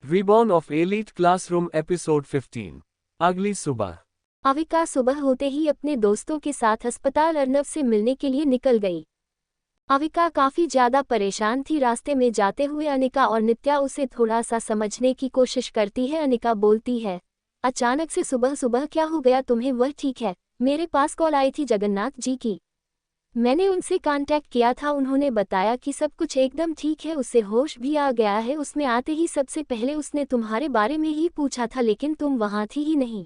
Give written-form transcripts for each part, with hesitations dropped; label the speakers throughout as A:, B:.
A: Reborn of Elite Classroom Episode 15 अगली सुबह।
B: अविका सुबह होते ही अपने दोस्तों के साथ अस्पताल अर्नव से मिलने के लिए निकल गई। अविका काफी ज्यादा परेशान थी। रास्ते में जाते हुए अनिका और नित्या उसे थोड़ा सा समझने की कोशिश करती है। अनिका बोलती है, अचानक से सुबह सुबह क्या हो गया तुम्हें? वह ठीक है, मेरे पास कॉल आई थी जगन्नाथ जी की, मैंने उनसे कांटेक्ट किया था, उन्होंने बताया कि सब कुछ एकदम ठीक है, उससे होश भी आ गया है। उसमें आते ही सबसे पहले उसने तुम्हारे बारे में ही पूछा था, लेकिन तुम वहां थी ही नहीं।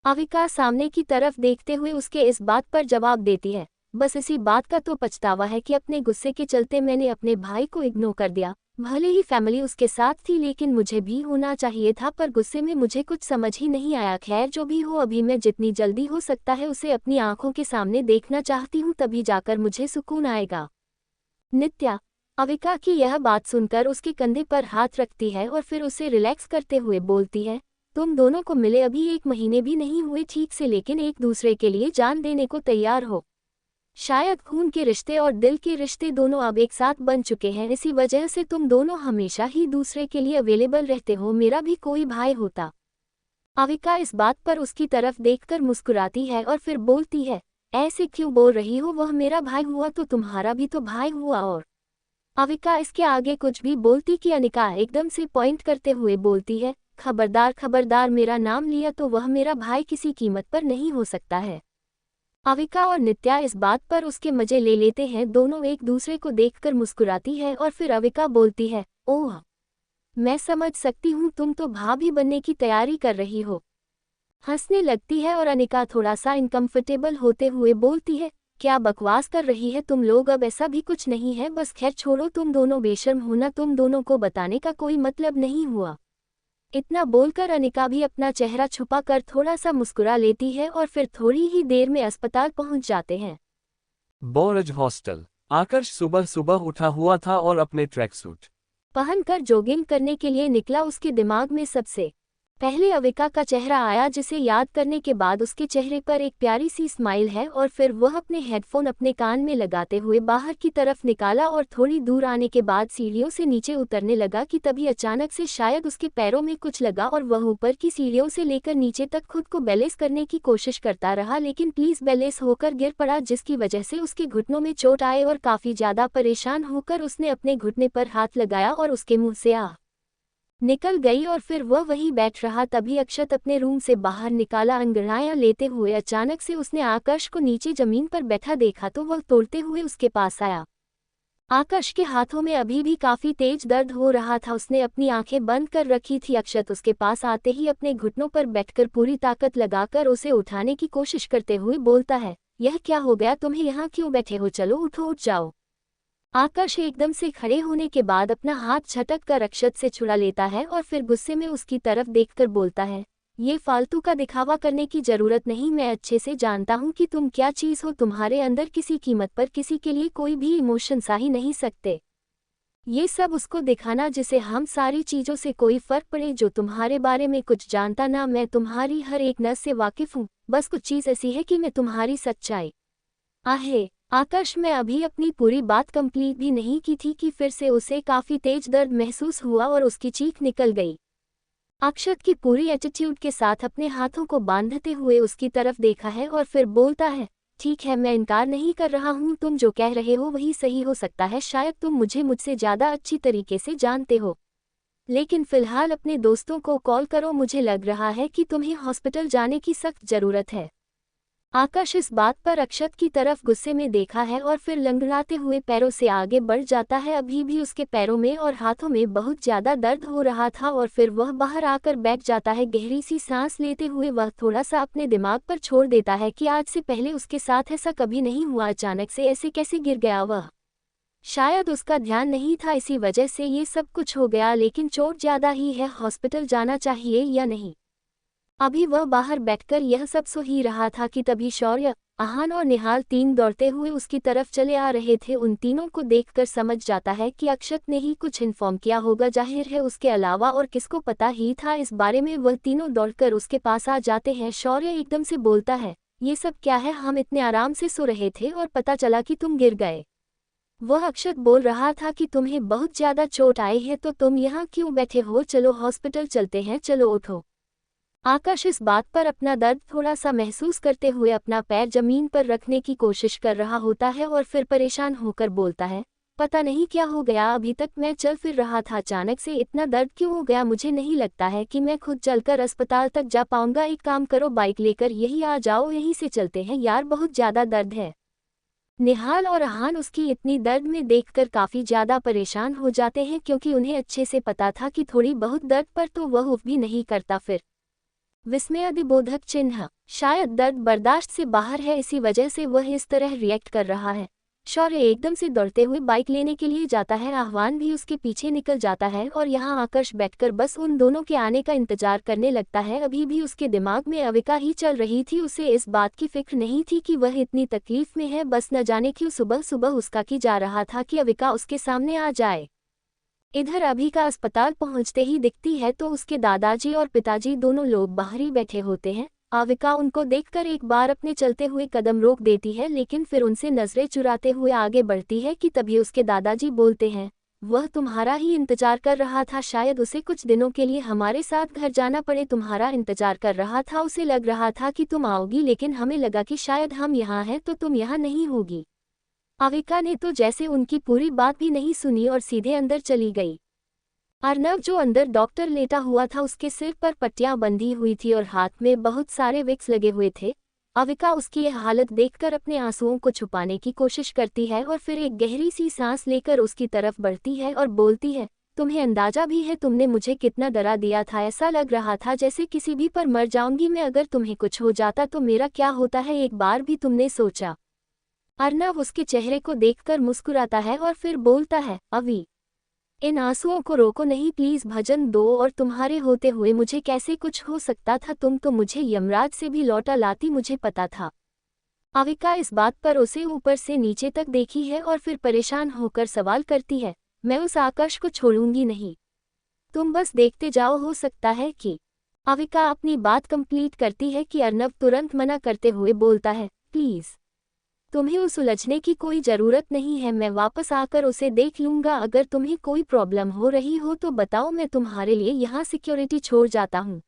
B: अविका सामने की तरफ देखते हुए उसके इस बात पर जवाब देती है, बस इसी बात का तो पछतावा है कि अपने गुस्से के चलते मैंने अपने भाई को इग्नोर कर दिया। भले ही फैमिली उसके साथ थी, लेकिन मुझे भी होना चाहिए था, पर गुस्से में मुझे कुछ समझ ही नहीं आया। खैर जो भी हो, अभी मैं जितनी जल्दी हो सकता है उसे अपनी आंखों के सामने देखना चाहती हूँ, तभी जाकर मुझे सुकून आएगा। नित्या अविका की यह बात सुनकर उसके कंधे पर हाथ रखती है और फिर उसे रिलैक्स करते हुए बोलती है, तुम दोनों को मिले अभी 1 महीने भी नहीं हुए ठीक से, लेकिन एक दूसरे के लिए जान देने को तैयार हो। शायद खून के रिश्ते और दिल के रिश्ते दोनों अब एक साथ बन चुके हैं, इसी वजह से तुम दोनों हमेशा ही दूसरे के लिए अवेलेबल रहते हो। मेरा भी कोई भाई होता। अविका इस बात पर उसकी तरफ देखकर मुस्कुराती है और फिर बोलती है, ऐसे क्यों बोल रही हो? वह मेरा भाई हुआ तो तुम्हारा भी तो भाई हुआ। और अविका इसके आगे कुछ भी बोलती कि अनिका एकदम से पॉइंट करते हुए बोलती है, खबरदार खबरदार, मेरा नाम लिया तो वह मेरा भाई किसी कीमत पर नहीं हो सकता है। अविका और नित्या इस बात पर उसके मजे ले लेते हैं। दोनों एक दूसरे को देखकर मुस्कुराती है और फिर अविका बोलती है, ओह, मैं समझ सकती हूँ, तुम तो भाभी बनने की तैयारी कर रही हो। हंसने लगती है और अनिका थोड़ा सा इनकम्फर्टेबल होते हुए बोलती है, क्या बकवास कर रही है तुम लोग? अब ऐसा भी कुछ नहीं है, बस खैर छोड़ो, तुम दोनों बेशर्म हो ना, तुम दोनों को बताने का कोई मतलब नहीं हुआ। इतना बोलकर अनिका भी अपना चेहरा छुपाकर थोड़ा सा मुस्कुरा लेती है और फिर थोड़ी ही देर में अस्पताल पहुंच जाते हैं।
A: बोरज हॉस्टल। आकर्ष सुबह सुबह उठा हुआ था और अपने ट्रैक सूट
B: पहनकर जॉगिंग करने के लिए निकला। उसके दिमाग में सबसे पहले अविका का चेहरा आया, जिसे याद करने के बाद उसके चेहरे पर एक प्यारी सी स्माइल है। और फिर वह अपने हेडफोन अपने कान में लगाते हुए बाहर की तरफ निकाला और थोड़ी दूर आने के बाद सीढ़ियों से नीचे उतरने लगा कि तभी अचानक से शायद उसके पैरों में कुछ लगा और वह ऊपर की सीढ़ियों से लेकर नीचे तक खुद को बैलेंस करने की कोशिश करता रहा, लेकिन प्लीज बैलेंस होकर गिर पड़ा, जिसकी वजह से उसके घुटनों में चोट आए और काफी ज्यादा परेशान होकर उसने अपने घुटने पर हाथ लगाया और उसके मुंह से आह निकल गई और फिर वह वहीं बैठ रहा। तभी अक्षत अपने रूम से बाहर निकाला अंगड़ाइयां लेते हुए। अचानक से उसने आकाश को नीचे जमीन पर बैठा देखा तो वह तोड़ते हुए उसके पास आया। आकाश के हाथों में अभी भी काफी तेज दर्द हो रहा था। उसने अपनी आंखें बंद कर रखी थी। अक्षत उसके पास आते ही अपने घुटनों पर बैठकर पूरी ताकत लगाकर उसे उठाने की कोशिश करते हुए बोलता है, यह क्या हो गया तुम्हें? यहाँ क्यों बैठे हो? चलो उठो, उठ जाओ। आकाश एकदम से खड़े होने के बाद अपना हाथ झटक कर अक्षत से छुड़ा लेता है और फिर गुस्से में उसकी तरफ देखकर बोलता है, ये फालतू का दिखावा करने की जरूरत नहीं, मैं अच्छे से जानता हूँ कि तुम क्या चीज़ हो। तुम्हारे अंदर किसी कीमत पर किसी के लिए कोई भी इमोशन सा ही नहीं सकते। ये सब उसको दिखाना जिसे हम सारी चीज़ों से कोई फर्क पड़े, जो तुम्हारे बारे में कुछ जानता ना। मैं तुम्हारी हर एक नस से वाकिफ हूँ, बस कुछ चीज़ ऐसी है कि मैं तुम्हारी सच्चाई आहे। आकाश में अभी अपनी पूरी बात कंप्लीट भी नहीं की थी कि फिर से उसे काफी तेज दर्द महसूस हुआ और उसकी चीख निकल गई। अक्षत की पूरी एटीट्यूड के साथ अपने हाथों को बांधते हुए उसकी तरफ देखा है और फिर बोलता है, ठीक है, मैं इनकार नहीं कर रहा हूँ, तुम जो कह रहे हो वही सही हो सकता है, शायद तुम मुझे मुझसे ज्यादा अच्छी तरीके से जानते हो, लेकिन फिलहाल अपने दोस्तों को कॉल करो, मुझे लग रहा है कि तुम्हें हॉस्पिटल जाने की सख्त जरूरत है। आकाश इस बात पर अक्षत की तरफ गुस्से में देखा है और फिर लंगड़ाते हुए पैरों से आगे बढ़ जाता है। अभी भी उसके पैरों में और हाथों में बहुत ज्यादा दर्द हो रहा था और फिर वह बाहर आकर बैठ जाता है। गहरी सी सांस लेते हुए वह थोड़ा सा अपने दिमाग पर छोड़ देता है कि आज से पहले उसके साथ ऐसा कभी नहीं हुआ, अचानक से ऐसे कैसे गिर गया वह? शायद उसका ध्यान नहीं था, इसी वजह से ये सब कुछ हो गया, लेकिन चोट ज्यादा ही है, हॉस्पिटल जाना चाहिए या नहीं? अभी वह बाहर बैठकर यह सब सो ही रहा था कि तभी शौर्य, आहान और निहाल तीन दौड़ते हुए उसकी तरफ चले आ रहे थे। उन तीनों को देखकर समझ जाता है कि अक्षत ने ही कुछ इन्फॉर्म किया होगा, जाहिर है उसके अलावा और किसको पता ही था इस बारे में। वह तीनों दौड़कर उसके पास आ जाते हैं। शौर्य एकदम से बोलता है, ये सब क्या है? हम इतने आराम से सो रहे थे और पता चला कि तुम गिर गए। वह अक्षत बोल रहा था कि तुम्हें बहुत ज्यादा चोट आई है तो तुम यहाँ क्यों बैठे हो, चलो हॉस्पिटल चलते हैं, चलो उठो। आकाश इस बात पर अपना दर्द थोड़ा सा महसूस करते हुए अपना पैर जमीन पर रखने की कोशिश कर रहा होता है और फिर परेशान होकर बोलता है, पता नहीं क्या हो गया, अभी तक मैं चल फिर रहा था, अचानक से इतना दर्द क्यों हो गया, मुझे नहीं लगता है कि मैं खुद चलकर अस्पताल तक जा पाऊंगा, एक काम करो बाइक लेकर यहीं आ जाओ, यहीं से चलते हैं यार, बहुत ज्यादा दर्द है। निहाल और अहान उसकी इतनी दर्द में देखकर काफी ज्यादा परेशान हो जाते हैं क्योंकि उन्हें अच्छे से पता था कि थोड़ी बहुत दर्द पर तो वह उफ भी नहीं करता। फिर विस्मयादिबोधक चिन्ह, शायद दर्द बर्दाश्त से बाहर है, इसी वजह से वह इस तरह रिएक्ट कर रहा है। शौर्य एकदम से दौड़ते हुए बाइक लेने के लिए जाता है, आह्वान भी उसके पीछे निकल जाता है और यहाँ आकर्ष बैठकर बस उन दोनों के आने का इंतजार करने लगता है। अभी भी उसके दिमाग में अविका ही चल रही थी, उसे इस बात की फिक्र नहीं थी कि वह इतनी तकलीफ में है, बस न जाने क्यों सुबह सुबह उसका की जा रहा था कि अविका उसके सामने आ जाए। इधर अभिका अस्पताल पहुंचते ही दिखती है तो उसके दादाजी और पिताजी दोनों लोग बाहर ही बैठे होते हैं। अविका उनको देखकर एक बार अपने चलते हुए कदम रोक देती है, लेकिन फिर उनसे नजरें चुराते हुए आगे बढ़ती है कि तभी उसके दादाजी बोलते हैं, वह तुम्हारा ही इंतजार कर रहा था, शायद उसे कुछ दिनों के लिए हमारे साथ घर जाना पड़े, तुम्हारा इंतजार कर रहा था, उसे लग रहा था कि तुम आओगी, लेकिन हमें लगा कि शायद हम यहाँ हैं तो तुम यहाँ नहीं होगी। अविका ने तो जैसे उनकी पूरी बात भी नहीं सुनी और सीधे अंदर चली गई। अर्नव जो अंदर डॉक्टर लेटा हुआ था, उसके सिर पर पट्टियां बंधी हुई थी और हाथ में बहुत सारे विक्स लगे हुए थे। अविका उसकी यह हालत देखकर अपने आंसुओं को छुपाने की कोशिश करती है और फिर एक गहरी सी सांस लेकर उसकी तरफ बढ़ती है और बोलती है, तुम्हें अंदाजा भी है तुमने मुझे कितना डरा दिया था, ऐसा लग रहा था जैसे किसी भी पर मर जाऊंगी मैं, अगर तुम्हें कुछ हो जाता तो मेरा क्या होता है, एक बार भी तुमने सोचा? अर्नव उसके चेहरे को देखकर मुस्कुराता है और फिर बोलता है, अवी इन आंसुओं को रोको नहीं प्लीज, भजन दो, और तुम्हारे होते हुए मुझे कैसे कुछ हो सकता था, तुम तो मुझे यमराज से भी लौटा लाती, मुझे पता था। अविका इस बात पर उसे ऊपर से नीचे तक देखी है और फिर परेशान होकर सवाल करती है, मैं उस आकाश को छोड़ूंगी नहीं, तुम बस देखते जाओ, हो सकता है कि। अविका अपनी बात कंप्लीट करती है कि अर्नव तुरंत मना करते हुए बोलता है, प्लीज तुम्हें उस उलझने की कोई ज़रूरत नहीं है, मैं वापस आकर उसे देख लूँगा, अगर तुम्हें कोई प्रॉब्लम हो रही हो तो बताओ, मैं तुम्हारे लिए यहाँ सिक्योरिटी छोड़ जाता हूँ।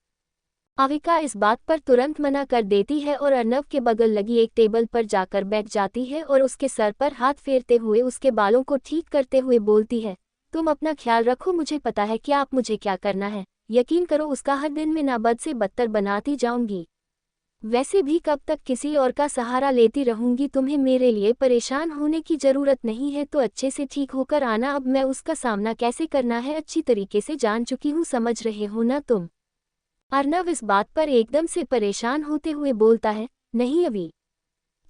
B: अविका इस बात पर तुरंत मना कर देती है और अर्नव के बगल लगी एक टेबल पर जाकर बैठ जाती है और उसके सर पर हाथ फेरते हुए उसके बालों को ठीक करते हुए बोलती है, तुम अपना ख्याल रखो, मुझे पता है कि आप मुझे क्या करना है, यकीन करो उसका हर दिन मैं ना बद से बदतर बनाती जाऊंगी। वैसे भी कब तक किसी और का सहारा लेती रहूंगी, तुम्हें मेरे लिए परेशान होने की जरूरत नहीं है, तो अच्छे से ठीक होकर आना, अब मैं उसका सामना कैसे करना है अच्छी तरीके से जान चुकी हूँ, समझ रहे हो ना तुम? अर्नव इस बात पर एकदम से परेशान होते हुए बोलता है, नहीं अभी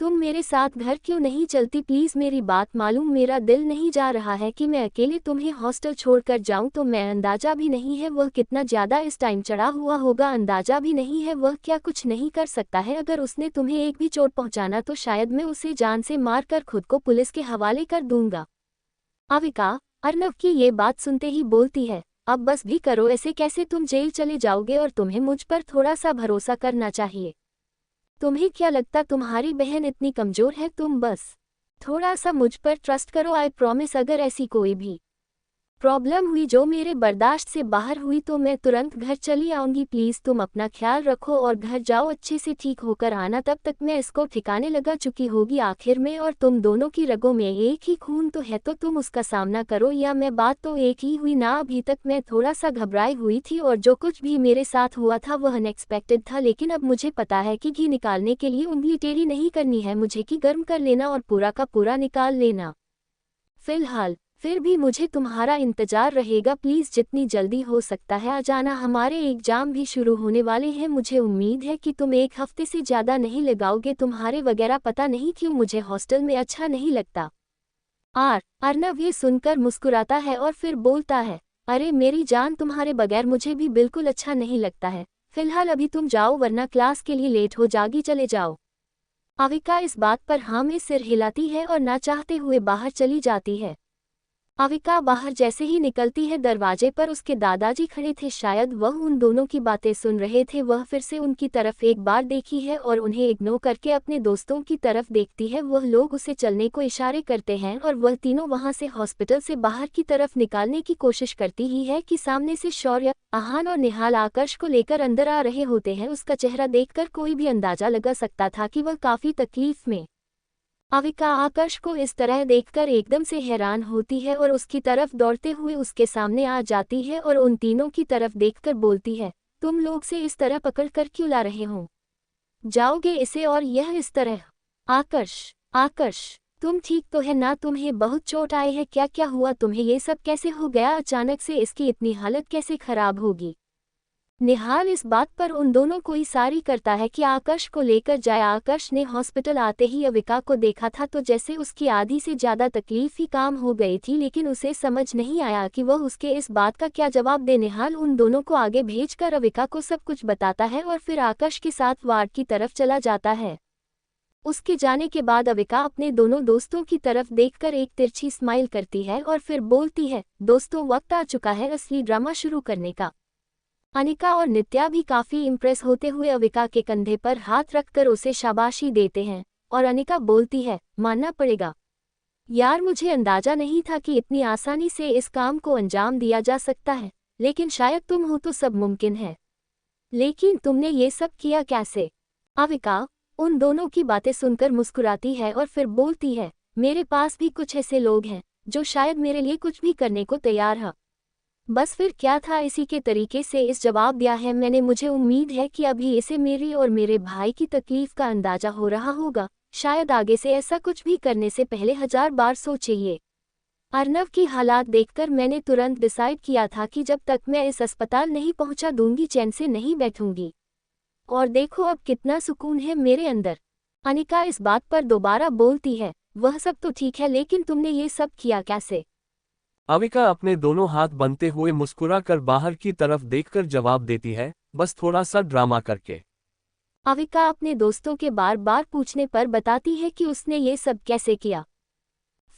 B: तुम मेरे साथ घर क्यों नहीं चलती, प्लीज मेरी बात मालूम, मेरा दिल नहीं जा रहा है कि मैं अकेले तुम्हें हॉस्टल छोड़कर जाऊं, तो मैं अंदाजा भी नहीं है वह कितना ज्यादा इस टाइम चढ़ा हुआ होगा, अंदाजा भी नहीं है वह क्या कुछ नहीं कर सकता है, अगर उसने तुम्हें एक भी चोट पहुंचाना तो शायद मैं उसे जान से मार कर खुद को पुलिस के हवाले कर दूंगा। अविका अर्नव की ये बात सुनते ही बोलती है, अब बस भी करो, ऐसे कैसे तुम जेल चले जाओगे, और तुम्हें मुझ पर थोड़ा सा भरोसा करना चाहिए। तुम्हें क्या लगता तुम्हारी बहन इतनी कमजोर है, तुम बस थोड़ा सा मुझ पर ट्रस्ट करो, आई प्रॉमिस, अगर ऐसी कोई भी प्रॉब्लम हुई जो मेरे बर्दाश्त से बाहर हुई तो मैं तुरंत घर चली आऊंगी, प्लीज तुम अपना ख्याल रखो और घर जाओ, अच्छे से ठीक होकर आना, तब तक मैं इसको ठिकाने लगा चुकी होगी आखिर में, और तुम दोनों की रगों में एक ही खून तो है, तो तुम उसका सामना करो या मैं, बात तो एक ही हुई ना, अभी तक मैं थोड़ा सा घबराई हुई थी और जो कुछ भी मेरे साथ हुआ था वह अनएक्सपेक्टेड था, लेकिन अब मुझे पता है कि घी निकालने के लिए उंगली टेढ़ी नहीं करनी है, मुझे घी गर्म कर लेना और पूरा का पूरा निकाल लेना। फिलहाल फिर भी मुझे तुम्हारा इंतजार रहेगा, प्लीज जितनी जल्दी हो सकता है आ जाना, हमारे एग्जाम भी शुरू होने वाले हैं, मुझे उम्मीद है कि तुम एक हफ्ते से ज़्यादा नहीं लगाओगे, तुम्हारे वगैरह पता नहीं क्यों मुझे हॉस्टल में अच्छा नहीं लगता। अर्नव ये सुनकर मुस्कुराता है और फिर बोलता है, अरे मेरी जान, तुम्हारे बगैर मुझे भी बिल्कुल अच्छा नहीं लगता है, फिलहाल अभी तुम जाओ वरना क्लास के लिए लेट हो जागी, चले जाओ। अविका इस बात पर हाँ में सिर हिलाती है और ना चाहते हुए बाहर चली जाती है। अविका बाहर जैसे ही निकलती है दरवाजे पर उसके दादाजी खड़े थे, शायद वह उन दोनों की बातें सुन रहे थे। वह फिर से उनकी तरफ एक बार देखी है और उन्हें इग्नोर करके अपने दोस्तों की तरफ देखती है। वह लोग उसे चलने को इशारे करते हैं और वह तीनों वहां से हॉस्पिटल से बाहर की तरफ निकालने की कोशिश करती ही है कि सामने से शौर्य, आहान और निहाल आकर्ष को लेकर अंदर आ रहे होते हैं। उसका चेहरा देखकर कोई भी अंदाजा लगा सकता था कि वह काफी तकलीफ में। अविका आकर्ष को इस तरह देखकर एकदम से हैरान होती है और उसकी तरफ दौड़ते हुए उसके सामने आ जाती है और उन तीनों की तरफ देखकर बोलती है, तुम लोग से इस तरह पकड़कर क्यों ला रहे हो? जाओगे इसे और यह इस तरह? आकर्ष, तुम ठीक तो है ना? तुम्हें बहुत चोट आई है क्या? क्या हुआ तुम्हें? ये सब कैसे हो गया? अचानक से इसकी इतनी हालत कैसे खराब होगी? निहाल इस बात पर उन दोनों को इशारा करता है कि आकर्ष को लेकर जाए। आकर्ष ने हॉस्पिटल आते ही अविका को देखा था तो जैसे उसकी आधी से ज्यादा तकलीफ ही काम हो गई थी, लेकिन उसे समझ नहीं आया कि वह उसके इस बात का क्या जवाब दे। निहाल उन दोनों को आगे भेजकर अविका को सब कुछ बताता है और फिर आकर्ष के साथ वार्ड की तरफ चला जाता है। उसके जाने के बाद अविका अपने दोनों दोस्तों की तरफ देखकर एक तिरछी स्माइल करती है और फिर बोलती है, दोस्तों वक्त आ चुका है असली ड्रामा शुरू करने का। अनिका और नित्या भी काफी इम्प्रेस होते हुए अविका के कंधे पर हाथ रखकर उसे शाबाशी देते हैं और अनिका बोलती है, मानना पड़ेगा यार, मुझे अंदाजा नहीं था कि इतनी आसानी से इस काम को अंजाम दिया जा सकता है, लेकिन शायद तुम हो तो सब मुमकिन है। लेकिन तुमने ये सब किया कैसे? अविका उन दोनों की बातें सुनकर मुस्कुराती है और फिर बोलती है, मेरे पास भी कुछ ऐसे लोग हैं जो शायद मेरे लिए कुछ भी करने को तैयार हैं। बस फिर क्या था, इसी के तरीके से इस जवाब दिया है मैंने। मुझे उम्मीद है कि अभी इसे मेरी और मेरे भाई की तकलीफ का अंदाजा हो रहा होगा। शायद आगे से ऐसा कुछ भी करने से पहले 1000 बार सोचिए। अर्नव की हालात देखकर मैंने तुरंत डिसाइड किया था कि जब तक मैं इस अस्पताल नहीं पहुंचा दूंगी चैन से नहीं बैठूंगी। और देखो अब कितना सुकून है मेरे अंदर। अनिका इस बात पर दोबारा बोलती है, वह सब तो ठीक है, लेकिन तुमने ये सब किया कैसे?
A: अविका अपने दोनों हाथ बांधते हुए मुस्कुराकर बाहर की तरफ देखकर जवाब देती है, बस थोड़ा सा ड्रामा करके।
B: अविका अपने दोस्तों के बार बार पूछने पर बताती है कि उसने ये सब कैसे किया।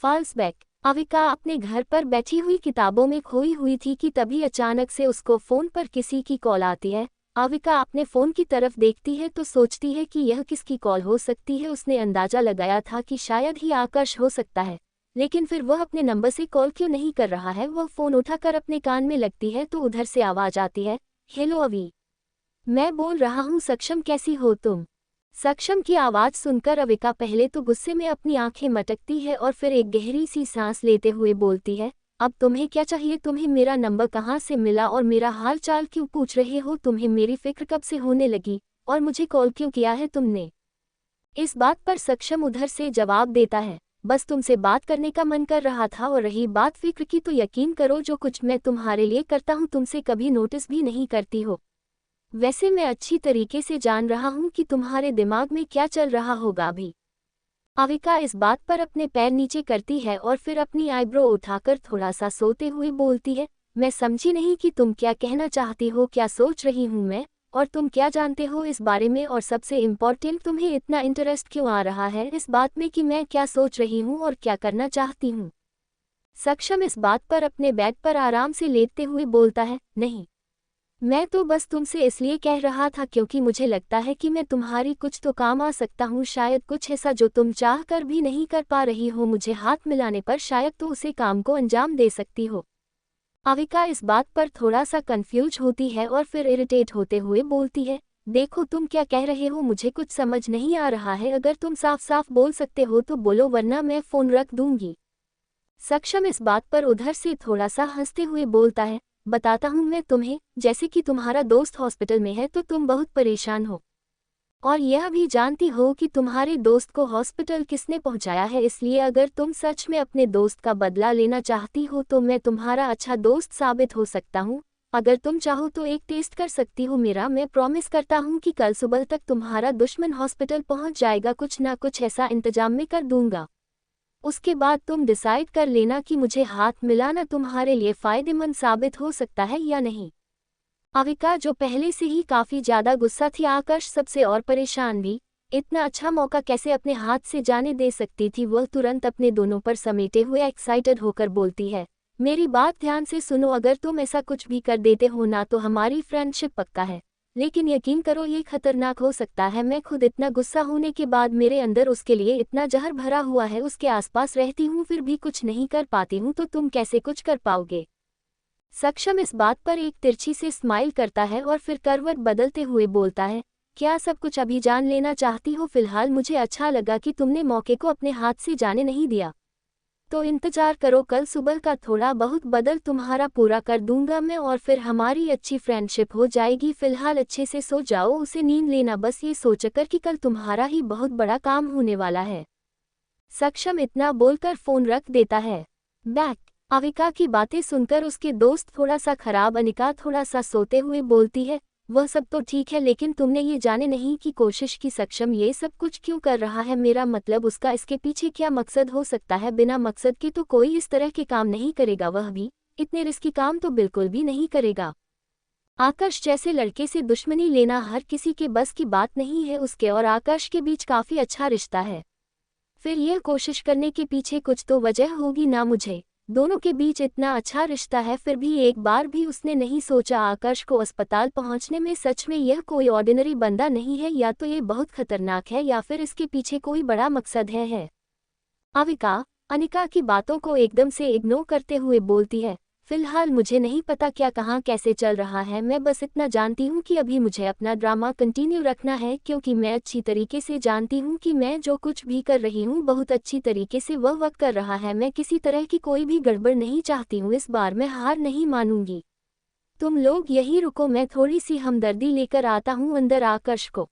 B: Falls back. अविका अपने घर पर बैठी हुई किताबों में खोई हुई थी कि तभी अचानक से उसको फोन पर किसी की कॉल आती है। अविका अपने फोन की तरफ देखती है तो सोचती है कि यह किसकी कॉल हो सकती है। उसने अंदाजा लगाया था कि शायद ही आकर्ष हो सकता है, लेकिन फिर वह अपने नंबर से कॉल क्यों नहीं कर रहा है। वह फोन उठाकर अपने कान में लगती है तो उधर से आवाज आती है, हेलो अवी, मैं बोल रहा हूँ, सक्षम कैसी हो तुम? सक्षम की आवाज सुनकर अविका पहले तो गुस्से में अपनी आंखें मटकती है और फिर एक गहरी सी सांस लेते हुए बोलती है, अब तुम्हें क्या चाहिए? तुम्हें मेरा नंबर कहाँ से मिला और मेरा हाल चाल क्यों पूछ रहे हो? तुम्हें मेरी फिक्र कब से होने लगी और मुझे कॉल क्यों किया है तुमने? इस बात पर सक्षम उधर से जवाब देता है, बस तुमसे बात करने का मन कर रहा था, और रही बात फिक्र की तो यकीन करो जो कुछ मैं तुम्हारे लिए करता हूँ तुमसे कभी नोटिस भी नहीं करती हो। वैसे मैं अच्छी तरीके से जान रहा हूँ कि तुम्हारे दिमाग में क्या चल रहा होगा अभी। अविका इस बात पर अपने पैर नीचे करती है और फिर अपनी आईब्रो उठाकर थोड़ा सा सोते हुए बोलती है, मैं समझी नहीं कि तुम क्या कहना चाहती हो, क्या सोच रही हूँ मैं, और तुम क्या जानते हो इस बारे में, और सबसे इम्पोर्टेंट तुम्हें इतना इंटरेस्ट क्यों आ रहा है इस बात में कि मैं क्या सोच रही हूँ और क्या करना चाहती हूँ। सक्षम इस बात पर अपने बेड पर आराम से लेटते हुए बोलता है, नहीं, मैं तो बस तुमसे इसलिए कह रहा था क्योंकि मुझे लगता है कि मैं तुम्हारी कुछ तो काम आ सकता हूँ, शायद कुछ ऐसा जो तुम चाह कर भी नहीं कर पा रही हो। मुझे हाथ मिलाने पर शायद तो उसे काम को अंजाम दे सकती हो। अविका इस बात पर थोड़ा सा कंफ्यूज होती है और फिर इरिटेट होते हुए बोलती है, देखो तुम क्या कह रहे हो, मुझे कुछ समझ नहीं आ रहा है। अगर तुम साफ साफ बोल सकते हो तो बोलो, वरना मैं फोन रख दूंगी। सक्षम इस बात पर उधर से थोड़ा सा हंसते हुए बोलता है, बताता हूँ मैं तुम्हें, जैसे कि तुम्हारा दोस्त हॉस्पिटल में है तो तुम बहुत परेशान हो और यह भी जानती हो कि तुम्हारे दोस्त को हॉस्पिटल किसने पहुंचाया है। इसलिए अगर तुम सच में अपने दोस्त का बदला लेना चाहती हो तो मैं तुम्हारा अच्छा दोस्त साबित हो सकता हूँ। अगर तुम चाहो तो एक टेस्ट कर सकती हो मेरा। मैं प्रॉमिस करता हूँ कि कल सुबह तक तुम्हारा दुश्मन हॉस्पिटल पहुंच जाएगा। कुछ ना कुछ ऐसा इंतजाम में कर दूंगा। उसके बाद तुम डिसाइड कर लेना कि मुझे हाथ मिलाना तुम्हारे लिए फायदेमंद साबित हो सकता है या नहीं। अविका जो पहले से ही काफी ज्यादा गुस्सा थी, आकर्ष सबसे और परेशान भी, इतना अच्छा मौका कैसे अपने हाथ से जाने दे सकती थी। वह तुरंत अपने दोनों पर समेटे हुए एक्साइटेड होकर बोलती है, मेरी बात ध्यान से सुनो, अगर तुम ऐसा कुछ भी कर देते हो ना तो हमारी फ्रेंडशिप पक्का है, लेकिन यकीन करो ये खतरनाक हो सकता है। मैं खुद इतना गुस्सा होने के बाद मेरे अंदर उसके लिए इतना जहर भरा हुआ है, उसके आसपास रहती हूँ फिर भी कुछ नहीं कर पाती हूँ, तो तुम कैसे कुछ कर पाओगे। सक्षम इस बात पर एक तिरछी से स्माइल करता है और फिर करवट बदलते हुए बोलता है, क्या सब कुछ अभी जान लेना चाहती हो। फिलहाल मुझे अच्छा लगा कि तुमने मौके को अपने हाथ से जाने नहीं दिया, तो इंतजार करो, कल सुबह का थोड़ा बहुत बदल तुम्हारा पूरा कर दूंगा मैं और फिर हमारी अच्छी फ्रेंडशिप हो जाएगी। फिलहाल अच्छे से सो जाओ, उसे नींद लेना, बस ये सोचकर कि कल तुम्हारा ही बहुत बड़ा काम होने वाला है। सक्षम इतना बोलकर फोन रख देता है। बैक अविका की बातें सुनकर उसके दोस्त थोड़ा सा खराब। अनिका थोड़ा सा सोते हुए बोलती है, वह सब तो ठीक है लेकिन तुमने ये जाने नहीं की कोशिश की। सक्षम ये सब कुछ क्यों कर रहा है, मेरा मतलब उसका इसके पीछे क्या मकसद हो सकता है। बिना मकसद के तो कोई इस तरह के काम नहीं करेगा, वह भी इतने रिस्की काम तो बिल्कुल भी नहीं करेगा। आकाश जैसे लड़के से दुश्मनी लेना हर किसी के बस की बात नहीं है। उसके और आकाश के बीच काफी अच्छा रिश्ता है, फिर यह कोशिश करने के पीछे कुछ तो वजह होगी ना। मुझे दोनों के बीच इतना अच्छा रिश्ता है, फिर भी एक बार भी उसने नहीं सोचा आकाश को अस्पताल पहुंचने में। सच में यह कोई ऑर्डिनरी बंदा नहीं है, या तो ये बहुत खतरनाक है या फिर इसके पीछे कोई बड़ा मकसद है। अविका अनिका की बातों को एकदम से इग्नोर करते हुए बोलती है, फिलहाल मुझे नहीं पता क्या कहाँ कैसे चल रहा है, मैं बस इतना जानती हूँ कि अभी मुझे अपना ड्रामा कंटिन्यू रखना है, क्योंकि मैं अच्छी तरीके से जानती हूँ कि मैं जो कुछ भी कर रही हूँ बहुत अच्छी तरीके से वह वक्त कर रहा है। मैं किसी तरह की कोई भी गड़बड़ नहीं चाहती हूँ, इस बार मैं हार नहीं मानूंगी। तुम लोग यहीं रुको, मैं थोड़ी सी हमदर्दी लेकर आता हूँ अंदर। आकाश को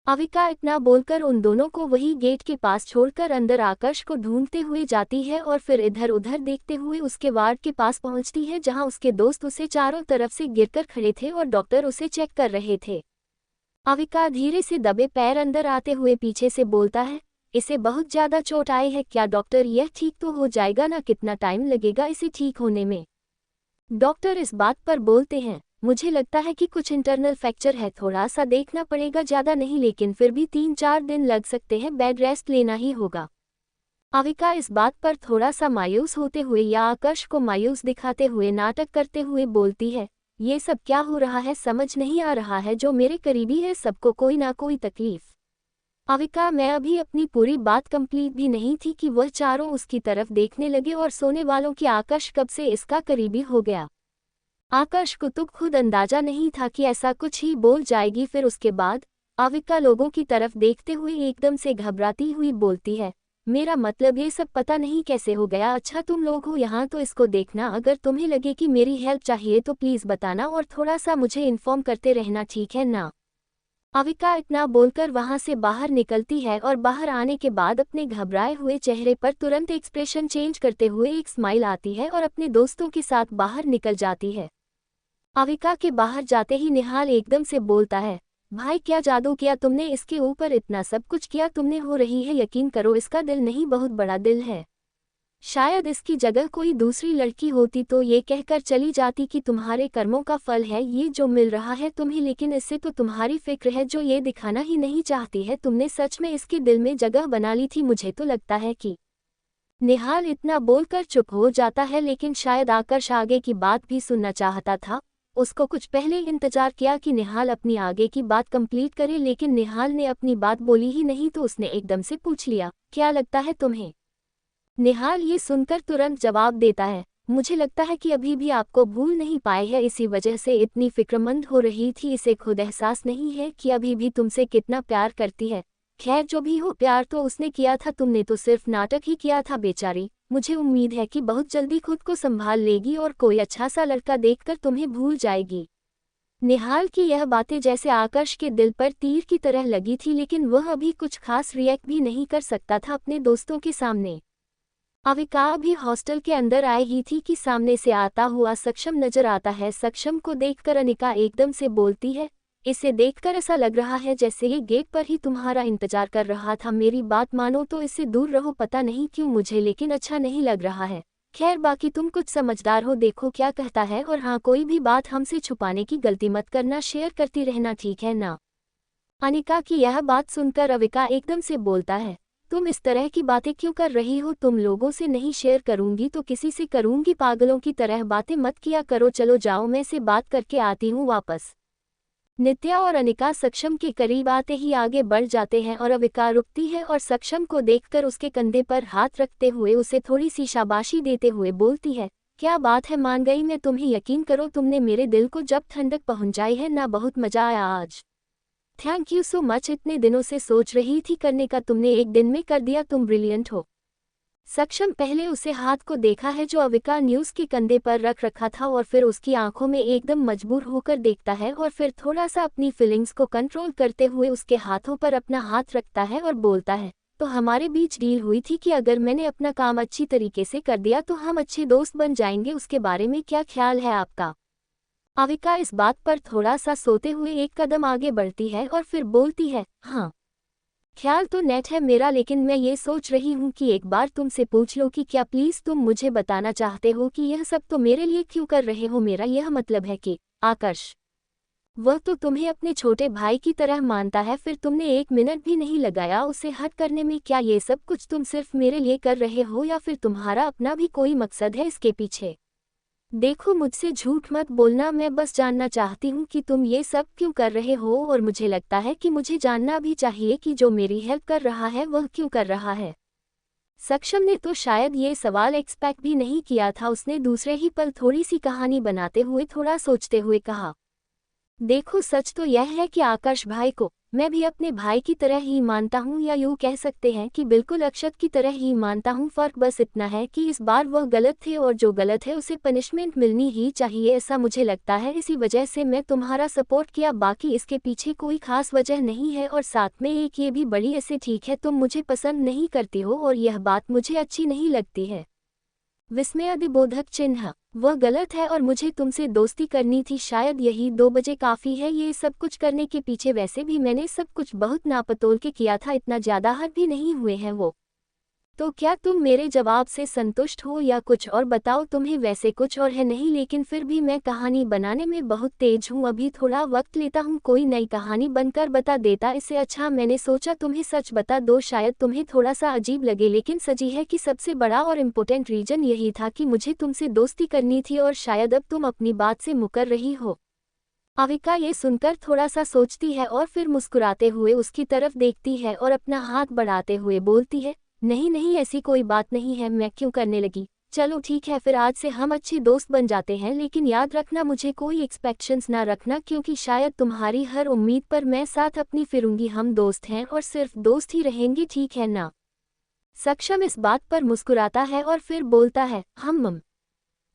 B: अविका इतना बोलकर उन दोनों को वही गेट के पास छोड़कर अंदर आकाश को ढूंढते हुए जाती है और फिर इधर उधर देखते हुए उसके वार्ड के पास पहुंचती है, जहां उसके दोस्त उसे चारों तरफ से गिरकर खड़े थे और डॉक्टर उसे चेक कर रहे थे। अविका धीरे से दबे पैर अंदर आते हुए पीछे से बोलता है, इसे बहुत ज्यादा चोट आई है क्या डॉक्टर, यह ठीक तो हो जाएगा ना, कितना टाइम लगेगा इसे ठीक होने में। डॉक्टर इस बात पर बोलते हैं, मुझे लगता है कि कुछ इंटरनल फ्रैक्चर है, थोड़ा सा देखना पड़ेगा, ज्यादा नहीं लेकिन फिर भी 3-4 दिन लग सकते हैं, बेड रेस्ट लेना ही होगा। अविका इस बात पर थोड़ा सा मायूस होते हुए या आकाश को मायूस दिखाते हुए नाटक करते हुए बोलती है, ये सब क्या हो रहा है, समझ नहीं आ रहा है, जो मेरे करीबी है सबको कोई ना कोई तकलीफ। अविका मैं अभी अपनी पूरी बात कंप्लीट भी नहीं थी कि वह चारों उसकी तरफ देखने लगे और सोने वालों की आकाश कब से इसका करीबी हो गया। आकाश को तो खुद अंदाजा नहीं था कि ऐसा कुछ ही बोल जाएगी। फिर उसके बाद अविका लोगों की तरफ देखते हुए एकदम से घबराती हुई बोलती है, मेरा मतलब ये सब पता नहीं कैसे हो गया। अच्छा तुम लोग हो यहाँ तो इसको देखना, अगर तुम्हें लगे कि मेरी हेल्प चाहिए तो प्लीज बताना और थोड़ा सा मुझे इन्फॉर्म करते रहना, ठीक है ना। अविका इतना बोलकर वहां से बाहर निकलती है और बाहर आने के बाद अपने घबराए हुए चेहरे पर तुरंत एक्सप्रेशन चेंज करते हुए एक स्माइल आती है और अपने दोस्तों के साथ बाहर निकल जाती है। अविका के बाहर जाते ही निहाल एकदम से बोलता है, भाई क्या जादू किया तुमने इसके ऊपर, इतना सब कुछ किया तुमने, हो रही है यकीन करो इसका दिल नहीं बहुत बड़ा दिल है। शायद इसकी जगह कोई दूसरी लड़की होती तो ये कहकर चली जाती कि तुम्हारे कर्मों का फल है ये जो मिल रहा है तुम्हें, लेकिन इससे तो तुम्हारी फिक्र है जो ये दिखाना ही नहीं चाहती है। तुमने सच में इसके दिल में जगह बना ली थी, मुझे तो लगता है कि। निहाल इतना बोलकर चुप हो जाता है, लेकिन शायद आकाश आगे की बात भी सुनना चाहता था। उसको कुछ पहले इंतजार किया कि निहाल अपनी आगे की बात कंप्लीट करे, लेकिन निहाल ने अपनी बात बोली ही नहीं तो उसने एकदम से पूछ लिया, क्या लगता है तुम्हें। निहाल ये सुनकर तुरंत जवाब देता है, मुझे लगता है कि अभी भी आपको भूल नहीं पाए है, इसी वजह से इतनी फिक्रमंद हो रही थी। इसे खुद एहसास नहीं है कि अभी भी तुमसे कितना प्यार करती है। खैर जो भी हो, प्यार तो उसने किया था, तुमने तो सिर्फ नाटक ही किया था बेचारी। मुझे उम्मीद है कि बहुत जल्दी खुद को संभाल लेगी और कोई अच्छा सा लड़का देखकर तुम्हें भूल जाएगी। निहाल की यह बातें जैसे आकाश के दिल पर तीर की तरह लगी थी, लेकिन वह अभी कुछ खास रिएक्ट भी नहीं कर सकता था अपने दोस्तों के सामने। अविका अभी हॉस्टल के अंदर आई ही थी कि सामने से आता हुआ सक्षम नजर आता है। सक्षम को देखकर अनिका एकदम से बोलती है, इसे देखकर ऐसा लग रहा है जैसे ये गेट पर ही तुम्हारा इंतजार कर रहा था। मेरी बात मानो तो इससे दूर रहो, पता नहीं क्यों मुझे लेकिन अच्छा नहीं लग रहा है। खैर बाकी तुम कुछ समझदार हो, देखो क्या कहता है, और हाँ कोई भी बात हमसे छुपाने की गलती मत करना, शेयर करती रहना, ठीक है ना। अनिका की यह बात सुनकर अविका एकदम से बोलता है, तुम इस तरह की बातें क्यों कर रही हो? तुम लोगों से नहीं शेयर करूंगी तो किसी से करूंगी, पागलों की तरह बातें मत किया करो, चलो जाओ मैं से बात करके आती हूँ वापस। नित्या और अनिका सक्षम के करीब आते ही आगे बढ़ जाते हैं और अविका रुकती है और सक्षम को देखकर उसके कंधे पर हाथ रखते हुए उसे थोड़ी सी शाबाशी देते हुए बोलती है, क्या बात है, मान गई मैं तुम्हें, यकीन करो तुमने मेरे दिल को जब ठंडक पहुंचाई है ना, बहुत मजा आया आज। थैंक यू सो मच, इतने दिनों से सोच रही थी करने का, तुमने एक दिन में कर दिया, तुम ब्रिलियंट हो। सक्षम पहले उसे हाथ को देखा है जो अविका ने उसके कंधे पर रख रखा था और फिर उसकी आंखों में एकदम मजबूर होकर देखता है और फिर थोड़ा सा अपनी फीलिंग्स को कंट्रोल करते हुए उसके हाथों पर अपना हाथ रखता है और बोलता है, तो हमारे बीच डील हुई थी कि अगर मैंने अपना काम अच्छी तरीके से कर दिया तो हम अच्छे दोस्त बन जाएंगे, उसके बारे में क्या ख्याल है आपका? अविका इस बात पर थोड़ा सा सोते हुए एक कदम आगे बढ़ती है और फिर बोलती है, हाँ ख्याल तो नेट है मेरा, लेकिन मैं ये सोच रही हूँ कि एक बार तुमसे पूछ लो कि क्या प्लीज़ तुम मुझे बताना चाहते हो कि यह सब तो मेरे लिए क्यों कर रहे हो? मेरा यह मतलब है कि आकर्ष वह तो तुम्हें अपने छोटे भाई की तरह मानता है, फिर तुमने एक मिनट भी नहीं लगाया उसे हर्ट करने में, क्या ये सब कुछ तुम सिर्फ मेरे लिए कर रहे हो या फिर तुम्हारा अपना भी कोई मकसद है इसके पीछे? देखो मुझसे झूठ मत बोलना, मैं बस जानना चाहती हूँ कि तुम ये सब क्यों कर रहे हो और मुझे लगता है कि मुझे जानना भी चाहिए कि जो मेरी हेल्प कर रहा है वह क्यों कर रहा है। सक्षम ने तो शायद ये सवाल एक्सपेक्ट भी नहीं किया था, उसने दूसरे ही पल थोड़ी सी कहानी बनाते हुए थोड़ा सोचते हुए कहा, देखो सच तो यह है कि आकाश भाई को मैं भी अपने भाई की तरह ही मानता हूँ, या यूँ कह सकते हैं कि बिल्कुल अक्षत की तरह ही मानता हूँ। फर्क बस इतना है कि इस बार वह गलत थे और जो गलत है उसे पनिशमेंट मिलनी ही चाहिए, ऐसा मुझे लगता है, इसी वजह से मैं तुम्हारा सपोर्ट किया, बाकी इसके पीछे कोई खास वजह नहीं है। और साथ में एक ये भी बड़ी ऐसे, ठीक है तुम मुझे पसंद नहीं करती हो और यह बात मुझे अच्छी नहीं लगती है। विस्मयादिबोधक चिन्ह, वह गलत है और मुझे तुमसे दोस्ती करनी थी, शायद यही 2 बजे काफ़ी है ये सब कुछ करने के पीछे, वैसे भी मैंने सब कुछ बहुत नापतोल के किया था, इतना ज़्यादा हद भी नहीं हुए हैं वो। तो क्या तुम मेरे जवाब से संतुष्ट हो या कुछ और बताओ? तुम्हें वैसे कुछ और है नहीं, लेकिन फिर भी मैं कहानी बनाने में बहुत तेज हूँ, अभी थोड़ा वक्त लेता हूँ, कोई नई कहानी बनकर बता देता, इससे अच्छा मैंने सोचा तुम्हें सच बता दो, शायद तुम्हें थोड़ा सा अजीब लगे, लेकिन सच है कि सबसे बड़ा और इम्पोर्टेंट रीजन यही था कि मुझे तुमसे दोस्ती करनी थी और शायद अब तुम अपनी बात से मुकर रही हो। अविका ये सुनकर थोड़ा सा सोचती है और फिर मुस्कुराते हुए उसकी तरफ देखती है और अपना हाथ बढ़ाते हुए बोलती है, नहीं नहीं ऐसी कोई बात नहीं है, मैं क्यों करने लगी, चलो ठीक है फिर आज से हम अच्छे दोस्त बन जाते हैं, लेकिन याद रखना मुझे कोई एक्सपेक्टेशंस ना रखना, क्योंकि शायद तुम्हारी हर उम्मीद पर मैं साथ अपनी फिरूंगी, हम दोस्त हैं और सिर्फ दोस्त ही रहेंगे, ठीक है ना? सक्षम इस बात पर मुस्कुराता है और फिर बोलता है, हम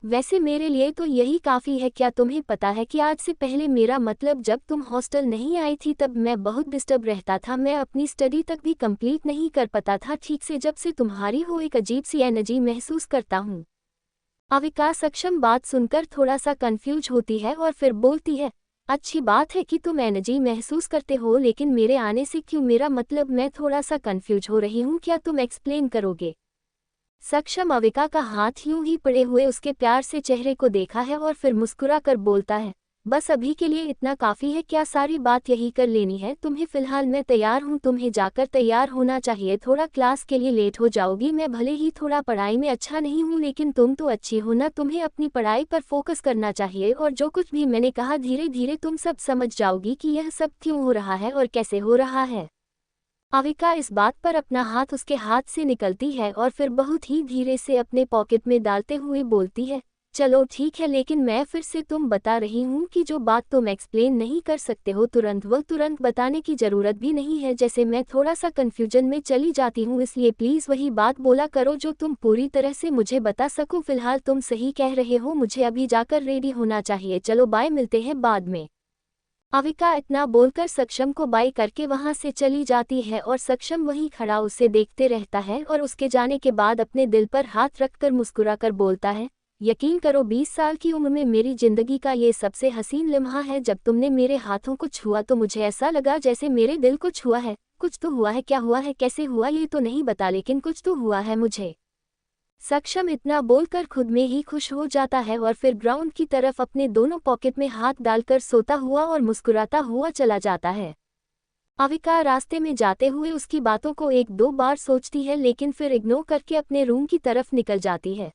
B: वैसे मेरे लिए तो यही काफ़ी है, क्या तुम्हें पता है कि आज से पहले, मेरा मतलब जब तुम हॉस्टल नहीं आई थी तब मैं बहुत डिस्टर्ब रहता था, मैं अपनी स्टडी तक भी कंप्लीट नहीं कर पाता था ठीक से, जब से तुम्हारी हो एक अजीब सी एनर्जी महसूस करता हूँ। अविका सक्षम बात सुनकर थोड़ा सा कंफ्यूज होती है और फिर बोलती है, अच्छी बात है कि तुम एनर्जी महसूस करते हो, लेकिन मेरे आने से क्यों, मेरा मतलब मैं थोड़ा सा कंफ्यूज हो रही हूँ, क्या तुम एक्सप्लेन करोगे? सक्षम अविका का हाथ यूं ही पड़े हुए उसके प्यार से चेहरे को देखा है और फिर मुस्कुरा कर बोलता है, बस अभी के लिए इतना काफ़ी है, क्या सारी बात यही कर लेनी है तुम्हें? फ़िलहाल मैं तैयार हूँ, तुम्हें जाकर तैयार होना चाहिए, थोड़ा क्लास के लिए लेट हो जाओगी, मैं भले ही थोड़ा पढ़ाई में अच्छा नहीं हूँ लेकिन तुम तो अच्छी हो ना, तुम्हें अपनी पढ़ाई पर फोकस करना चाहिए और जो कुछ भी मैंने कहा धीरे धीरे तुम सब समझ जाओगी कि यह सब क्यों हो रहा है और कैसे हो रहा है। अविका इस बात पर अपना हाथ उसके हाथ से निकलती है और फिर बहुत ही धीरे से अपने पॉकेट में डालते हुए बोलती है, चलो ठीक है, लेकिन मैं फिर से तुम बता रही हूँ कि जो बात तुम एक्सप्लेन नहीं कर सकते हो तुरंत, वो तुरंत बताने की ज़रूरत भी नहीं है, जैसे मैं थोड़ा सा कन्फ्यूजन में चली जाती हूँ, इसलिए प्लीज़ वही बात बोला करो जो तुम पूरी तरह से मुझे बता सको। फ़िलहाल तुम सही कह रहे हो, मुझे अभी जाकर रेडी होना चाहिए, चलो बाय, मिलते हैं बाद में। अविका इतना बोलकर सक्षम को बाय करके वहां से चली जाती है और सक्षम वहीं खड़ा उसे देखते रहता है और उसके जाने के बाद अपने दिल पर हाथ रखकर मुस्कुराकर बोलता है, यकीन करो 20 साल की उम्र में मेरी जिंदगी का ये सबसे हसीन लम्हा है, जब तुमने मेरे हाथों को छुआ तो मुझे ऐसा लगा जैसे मेरे दिल को छुआ है, कुछ तो हुआ है, क्या हुआ है कैसे हुआ ये तो नहीं बता, लेकिन कुछ तो हुआ है मुझे। सक्षम इतना बोलकर खुद में ही खुश हो जाता है और फिर ग्राउंड की तरफ अपने दोनों पॉकेट में हाथ डालकर सोता हुआ और मुस्कुराता हुआ चला जाता है। अविका रास्ते में जाते हुए उसकी बातों को एक दो बार सोचती है लेकिन फिर इग्नोर करके अपने रूम की तरफ निकल जाती है।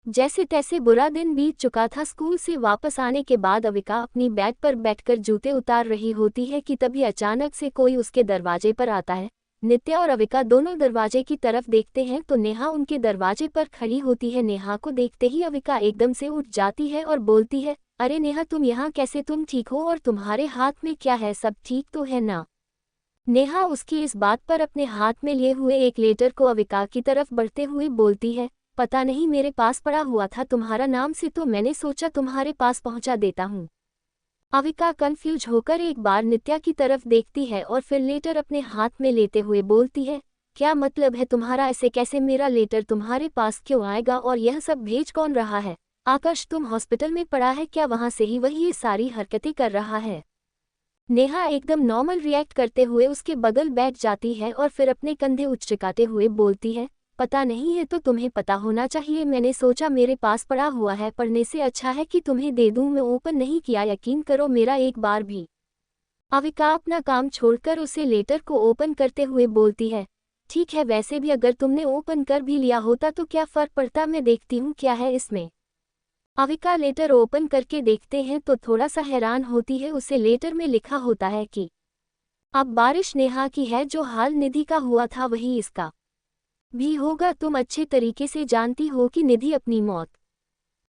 B: जैसे तैसे बुरा दिन बीत चुका था। स्कूल से वापस आने के बाद अविका अपनी बैग पर बैठकर जूते उतार रही होती है कि तभी अचानक से कोई उसके दरवाजे पर आता है। नित्या और अविका दोनों दरवाजे की तरफ देखते हैं तो नेहा उनके दरवाजे पर खड़ी होती है। नेहा को देखते ही अविका एकदम से उठ जाती है और बोलती है, अरे नेहा, तुम यहाँ कैसे? तुम ठीक हो? और तुम्हारे हाथ में क्या है? सब ठीक तो है ना? नेहा उसकी इस बात पर अपने हाथ में लिए हुए एक लेटर को अविका की तरफ बढ़ते हुए बोलती है, पता नहीं मेरे पास पड़ा हुआ था तुम्हारा नाम से तो मैंने सोचा तुम्हारे पास पहुंचा देता हूं। अविका कंफ्यूज होकर एक बार नित्या की तरफ देखती है और फिर लेटर अपने हाथ में लेते हुए बोलती है, क्या मतलब है तुम्हारा? ऐसे कैसे? मेरा लेटर तुम्हारे पास क्यों आएगा? और यह सब भेज कौन रहा है? आकाश तुम हॉस्पिटल में पड़ा है क्या? वहां से ही वही ये सारी हरकतें कर रहा है। नेहा एकदम नॉर्मल रिएक्ट करते हुए उसके बगल बैठ जाती है और फिर अपने कंधे उचकाते हुए बोलती है, पता नहीं है तो तुम्हें पता होना चाहिए। मैंने सोचा मेरे पास पड़ा हुआ है, पढ़ने से अच्छा है कि तुम्हें दे दूं। मैं ओपन नहीं किया, यकीन करो मेरा एक बार भी। अविका अपना काम छोड़कर उसे लेटर को ओपन करते हुए बोलती है, ठीक है, वैसे भी अगर तुमने ओपन कर भी लिया होता तो क्या फर्क पड़ता? मैं देखती हूँ क्या है इसमें। अविका लेटर ओपन करके देखते हैं तो थोड़ा सा हैरान होती है। उसे लेटर में लिखा होता है कि अब बारिश नेहा की है, जो हाल निधि का हुआ था वही इसका भी होगा। तुम अच्छे तरीके से जानती हो कि निधि अपनी मौत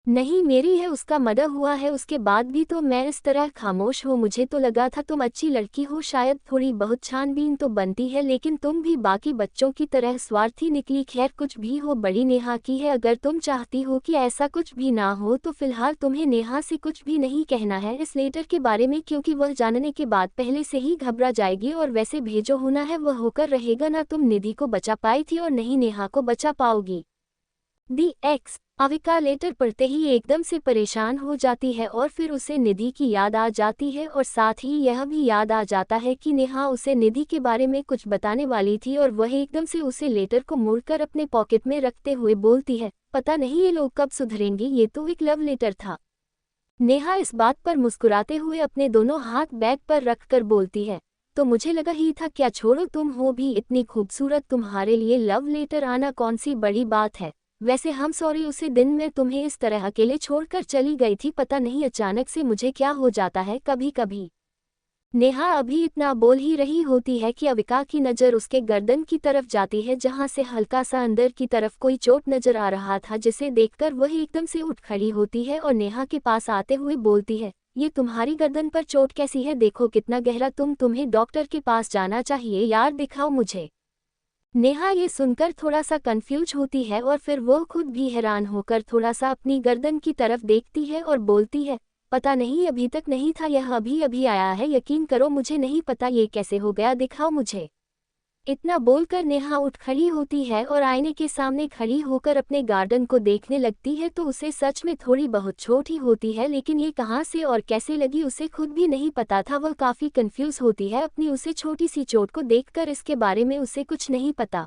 B: नहीं मेरी है, उसका मर्डर हुआ है। उसके बाद भी तो मैं इस तरह खामोश हूँ। मुझे तो लगा था तुम अच्छी लड़की हो, शायद थोड़ी बहुत छानबीन तो बनती है, लेकिन तुम भी बाकी बच्चों की तरह स्वार्थी निकली। खैर कुछ भी हो, बड़ी नेहा की है। अगर तुम चाहती हो कि ऐसा कुछ भी ना हो तो फिलहाल तुम्हें नेहा से कुछ भी नहीं कहना है इस लेटर के बारे में, क्योंकि वह जानने के बाद पहले से ही घबरा जाएगी। और वैसे भेजो होना है वह होकर रहेगा ना। तुम निधि को बचा पाई थी और नहीं नेहा को बचा पाओगी। दी एक्स। अविका लेटर पढ़ते ही एकदम से परेशान हो जाती है और फिर उसे निधि की याद आ जाती है और साथ ही यह भी याद आ जाता है कि नेहा उसे निधि के बारे में कुछ बताने वाली थी। और वह एकदम से उसे लेटर को मोड़कर अपने पॉकेट में रखते हुए बोलती है, पता नहीं ये लोग कब सुधरेंगे, ये तो एक लव लेटर था। नेहा इस बात पर मुस्कुराते हुए अपने दोनों हाथ बैग पर रखकर बोलती है, तो मुझे लगा ही था। क्या छोड़ो, तुम हो भी इतनी खूबसूरत, तुम्हारे लिए लव लेटर आना कौन सी बड़ी बात है। वैसे हम सॉरी, उसी दिन मैं तुम्हें इस तरह अकेले छोड़कर चली गई थी। पता नहीं अचानक से मुझे क्या हो जाता है कभी कभी। नेहा अभी इतना बोल ही रही होती है कि अविका की नज़र उसके गर्दन की तरफ जाती है, जहां से हल्का सा अंदर की तरफ कोई चोट नजर आ रहा था, जिसे देखकर वह एकदम से उठ खड़ी होती है और नेहा के पास आते हुए बोलती है, ये तुम्हारी गर्दन पर चोट कैसी है? देखो कितना गहरा। तुम्हें डॉक्टर के पास जाना चाहिए यार, दिखाओ मुझे। नेहा ये सुनकर थोड़ा सा कंफ्यूज होती है और फिर वो खुद भी हैरान होकर थोड़ा सा अपनी गर्दन की तरफ देखती है और बोलती है, पता नहीं, अभी तक नहीं था, यह अभी अभी आया है। यकीन करो मुझे नहीं पता ये कैसे हो गया, दिखाओ मुझे। इतना बोलकर नेहा उठ खड़ी होती है और आईने के सामने खड़ी होकर अपने गार्डन को देखने लगती है तो उसे सच में थोड़ी बहुत चोट ही होती है, लेकिन ये कहाँ से और कैसे लगी उसे खुद भी नहीं पता था। वह काफ़ी कंफ्यूज होती है अपनी उसे छोटी सी चोट को देखकर, इसके बारे में उसे कुछ नहीं पता।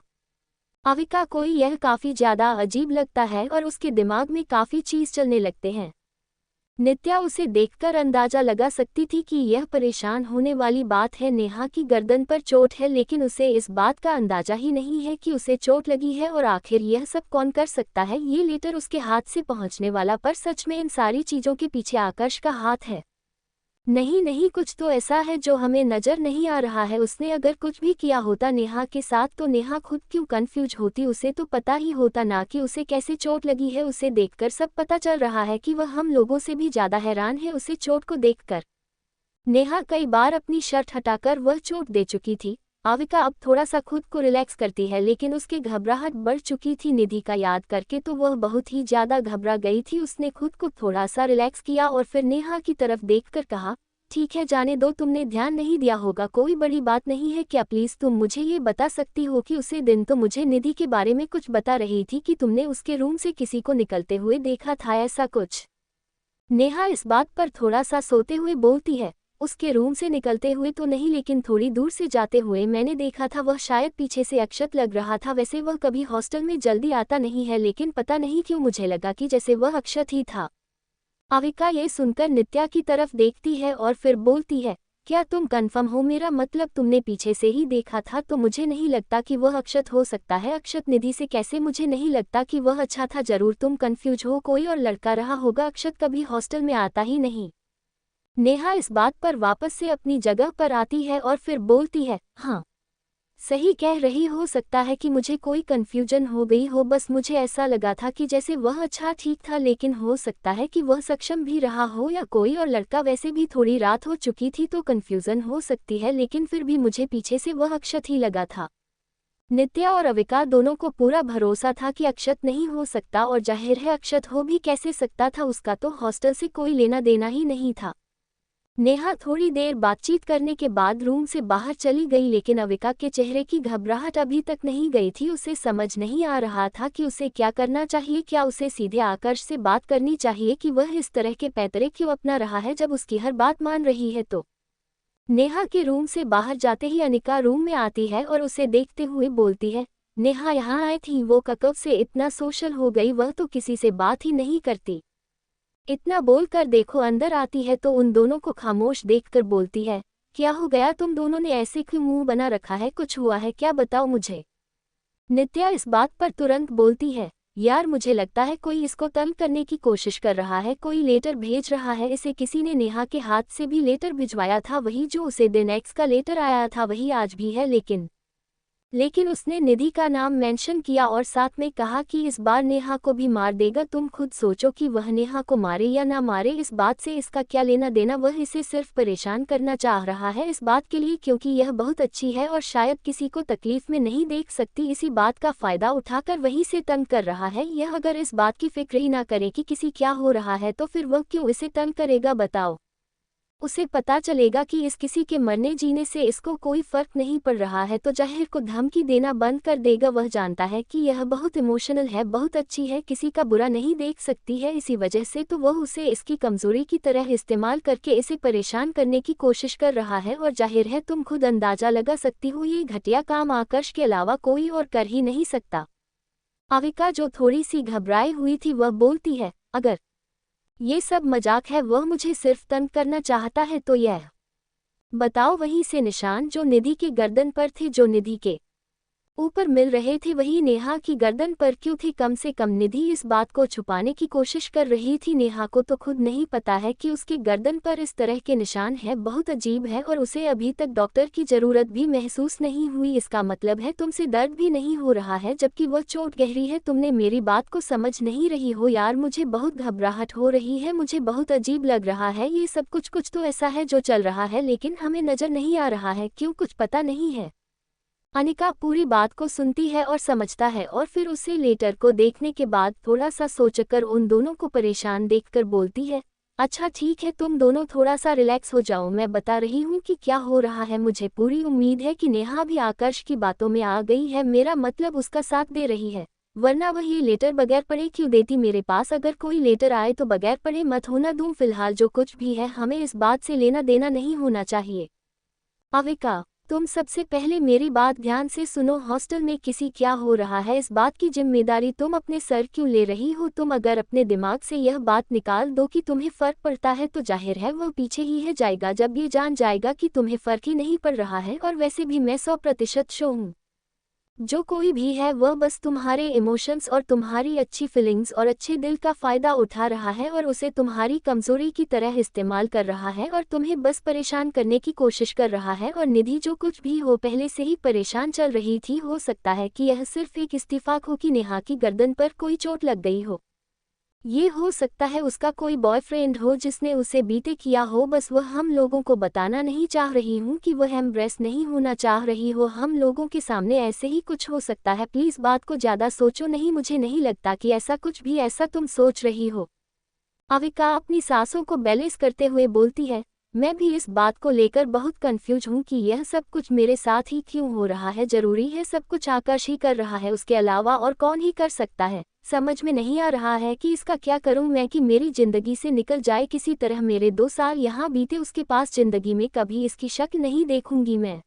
B: अविका को यह काफ़ी ज़्यादा अजीब लगता है और उसके दिमाग में काफ़ी चीज़ चलने लगते हैं। नित्या उसे देखकर अंदाजा लगा सकती थी कि यह परेशान होने वाली बात है। नेहा की गर्दन पर चोट है, लेकिन उसे इस बात का अंदाजा ही नहीं है कि उसे चोट लगी है। और आखिर यह सब कौन कर सकता है? ये लेटर उसके हाथ से पहुंचने वाला, पर सच में इन सारी चीज़ों के पीछे आकाश का हाथ है। नहीं नहीं, कुछ तो ऐसा है जो हमें नजर नहीं आ रहा है। उसने अगर कुछ भी किया होता नेहा के साथ तो नेहा खुद क्यों कंफ्यूज होती? उसे तो पता ही होता ना कि उसे कैसे चोट लगी है। उसे देखकर सब पता चल रहा है कि वह हम लोगों से भी ज्यादा हैरान है उसे चोट को देखकर। नेहा कई बार अपनी शर्ट हटाकर वह चोट दे चुकी थी। अविका अब थोड़ा सा खुद को रिलैक्स करती है, लेकिन उसकी घबराहट बढ़ चुकी थी निधि का याद करके, तो वह बहुत ही ज्यादा घबरा गई थी। उसने खुद को थोड़ा सा रिलैक्स किया और फिर नेहा की तरफ देखकर कहा, ठीक है जाने दो, तुमने ध्यान नहीं दिया होगा, कोई बड़ी बात नहीं है। क्या प्लीज तुम मुझे ये बता सकती हो कि उसी दिन तो मुझे निधि के बारे में कुछ बता रही थी कि तुमने उसके रूम से किसी को निकलते हुए देखा था, ऐसा कुछ? नेहा इस बात पर थोड़ा सा सोते हुए बोलती है, उसके रूम से निकलते हुए तो नहीं, लेकिन थोड़ी दूर से जाते हुए मैंने देखा था। वह शायद पीछे से अक्षत लग रहा था। वैसे वह कभी हॉस्टल में जल्दी आता नहीं है, लेकिन पता नहीं क्यों मुझे लगा कि जैसे वह अक्षत ही था। अविका ये सुनकर नित्या की तरफ देखती है और फिर बोलती है, क्या तुम कंफर्म हो? मेरा मतलब तुमने पीछे से ही देखा था तो मुझे नहीं लगता कि वह अक्षत हो सकता है। अक्षत निधि से कैसे? मुझे नहीं लगता कि वह अच्छा था। जरूर तुम कंफ्यूज हो, कोई और लड़का रहा होगा। अक्षत कभी हॉस्टल में आता ही नहीं। नेहा इस बात पर वापस से अपनी जगह पर आती है और फिर बोलती है, हाँ सही कह रही, हो सकता है कि मुझे कोई कन्फ्यूजन हो गई हो। बस मुझे ऐसा लगा था कि जैसे वह अच्छा ठीक था, लेकिन हो सकता है कि वह सक्षम भी रहा हो या कोई और लड़का। वैसे भी थोड़ी रात हो चुकी थी तो कन्फ्यूजन हो सकती है, लेकिन फिर भी मुझे पीछे से वह अक्षत ही लगा था। नित्या और अविका दोनों को पूरा भरोसा था कि अक्षत नहीं हो सकता, और जाहिर है अक्षत हो भी कैसे सकता था, उसका तो हॉस्टल से कोई लेना देना ही नहीं था। नेहा थोड़ी देर बातचीत करने के बाद रूम से बाहर चली गई, लेकिन अविका के चेहरे की घबराहट अभी तक नहीं गई थी। उसे समझ नहीं आ रहा था कि उसे क्या करना चाहिए। क्या उसे सीधे आकर्ष से बात करनी चाहिए कि वह इस तरह के पैतरे क्यों अपना रहा है जब उसकी हर बात मान रही है तो? नेहा के रूम से बाहर जाते ही अनिका रूम में आती है और उसे देखते हुए बोलती है, नेहा यहाँ आई थी? वो कब से इतना सोशल हो गई, वह तो किसी से बात ही नहीं करती। इतना बोलकर देखो अंदर आती है तो उन दोनों को खामोश देखकर बोलती है, क्या हो गया? तुम दोनों ने ऐसे क्यों मुंह बना रखा है? कुछ हुआ है क्या? बताओ मुझे। नित्या इस बात पर तुरंत बोलती है, यार मुझे लगता है कोई इसको तंग करने की कोशिश कर रहा है, कोई लेटर भेज रहा है इसे। किसी ने नेहा के हाथ से भी लेटर भिजवाया था, वही जो उसे दिन एक्स का लेटर आया था वही आज भी है, लेकिन उसने निधि का नाम मेंशन किया और साथ में कहा कि इस बार नेहा को भी मार देगा। तुम खुद सोचो कि वह नेहा को मारे या ना मारे, इस बात से इसका क्या लेना देना? वह इसे सिर्फ परेशान करना चाह रहा है इस बात के लिए क्योंकि यह बहुत अच्छी है और शायद किसी को तकलीफ में नहीं देख सकती। इसी बात का फायदा उठाकर वहीं से तंग कर रहा है। यह अगर इस बात की फिक्र ही ना करे कि किसी क्या हो रहा है तो फिर वह क्यों इसे तंग करेगा बताओ? उसे पता चलेगा कि इस किसी के मरने जीने से इसको कोई फर्क नहीं पड़ रहा है तो जाहिर को धमकी देना बंद कर देगा। वह जानता है कि यह बहुत इमोशनल है, बहुत अच्छी है, किसी का बुरा नहीं देख सकती है, इसी वजह से तो वह उसे इसकी कमजोरी की तरह इस्तेमाल करके इसे परेशान करने की कोशिश कर रहा है। और जाहिर है तुम खुद अंदाजा लगा सकती हो ये घटिया काम आकर्ष के अलावा कोई और कर ही नहीं सकता। अविका जो थोड़ी सी घबराई हुई थी वह बोलती है, अगर ये सब मजाक है, वह मुझे सिर्फ तंग करना चाहता है तो यह बताओ वहीं से निशान जो निधि के गर्दन पर थे, जो निधि के ऊपर मिल रहे थे, वही नेहा की गर्दन पर क्यों थे? कम से कम निधि इस बात को छुपाने की कोशिश कर रही थी। नेहा को तो खुद नहीं पता है कि उसके गर्दन पर इस तरह के निशान हैं। बहुत अजीब है और उसे अभी तक डॉक्टर की जरूरत भी महसूस नहीं हुई। इसका मतलब है तुमसे दर्द भी नहीं हो रहा है जबकि वह चोट गहरी है। तुमने मेरी बात को समझ नहीं रही हो यार। मुझे बहुत घबराहट हो रही है, मुझे बहुत अजीब लग रहा है ये सब। कुछ तो ऐसा है जो चल रहा है लेकिन हमें नजर नहीं आ रहा है, क्यों? कुछ पता नहीं है। अनिका पूरी बात को सुनती है और समझता है और फिर उसे लेटर को देखने के बाद थोड़ा सा सोचकर उन दोनों को परेशान देखकर बोलती है, अच्छा ठीक है, तुम दोनों थोड़ा सा रिलैक्स हो जाओ, मैं बता रही हूँ कि क्या हो रहा है। मुझे पूरी उम्मीद है कि नेहा भी आकर्ष की बातों में आ गई है, मेरा मतलब उसका साथ दे रही है, वरना वह ये लेटर बगैर पढ़े क्यों देती मेरे पास? अगर कोई लेटर आए तो बगैर पढ़े मत होना दूँ। फिलहाल जो कुछ भी है हमें इस बात से लेना देना नहीं होना चाहिए। अविका, तुम सबसे पहले मेरी बात ध्यान से सुनो। हॉस्टल में किसी क्या हो रहा है इस बात की जिम्मेदारी तुम अपने सर क्यों ले रही हो? तुम अगर अपने दिमाग से यह बात निकाल दो कि तुम्हें फर्क पड़ता है तो जाहिर है वह पीछे ही है जाएगा जब ये जान जाएगा कि तुम्हें फर्क ही नहीं पड़ रहा है। और वैसे भी मैं 100% श्योर हूँ जो कोई भी है वह बस तुम्हारे इमोशंस और तुम्हारी अच्छी फीलिंग्स और अच्छे दिल का फ़ायदा उठा रहा है और उसे तुम्हारी कमज़ोरी की तरह इस्तेमाल कर रहा है और तुम्हें बस परेशान करने की कोशिश कर रहा है। और निधि जो कुछ भी हो पहले से ही परेशान चल रही थी, हो सकता है कि यह सिर्फ एक इस्तीफाक हो कि नेहा की गर्दन पर कोई चोट लग गई हो, ये हो सकता है उसका कोई बॉयफ्रेंड हो जिसने उसे बीते किया हो। बस वह हम लोगों को बताना नहीं चाह रही हूँ कि वह एम्ब्रेस नहीं होना चाह रही हो हम लोगों के सामने, ऐसे ही कुछ हो सकता है। प्लीज़ बात को ज़्यादा सोचो नहीं, मुझे नहीं लगता कि ऐसा कुछ भी ऐसा तुम सोच रही हो। अविका अपनी सांसों को बैलेंस करते हुए बोलती है, मैं भी इस बात को लेकर बहुत कंफ्यूज हूँ कि यह सब कुछ मेरे साथ ही क्यों हो रहा है। जरूरी है सब कुछ आकाश ही कर रहा है, उसके अलावा और कौन ही कर सकता है? समझ में नहीं आ रहा है कि इसका क्या करूं मैं कि मेरी जिंदगी से निकल जाए किसी तरह। मेरे 2 साल यहाँ बीते, उसके पास जिंदगी में कभी इसकी शक्ल नहीं देखूंगी मैं।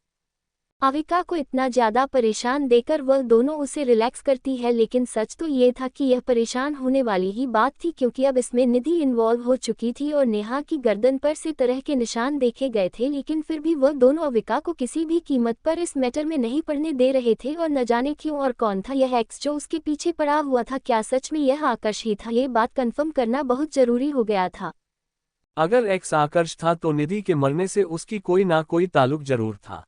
B: अविका को इतना ज्यादा परेशान देखकर वह दोनों उसे रिलैक्स करती है, लेकिन सच तो ये था कि यह परेशान होने वाली ही बात थी, क्योंकि अब इसमें निधि इन्वॉल्व हो चुकी थी और नेहा की गर्दन पर से तरह के निशान देखे गए थे। लेकिन फिर भी वह दोनों अविका को किसी भी कीमत पर इस मैटर में नहीं पड़ने दे रहे थे। और न जाने क्यों और कौन था यह एक्स जो उसके पीछे पड़ा हुआ था। क्या सच में यह आकर्ष ही था? ये बात कन्फर्म करना बहुत जरूरी हो गया था।
A: अगर एक्स आकर्ष था तो निधि के मरने से उसकी कोई ना कोई ताल्लुक जरूर था।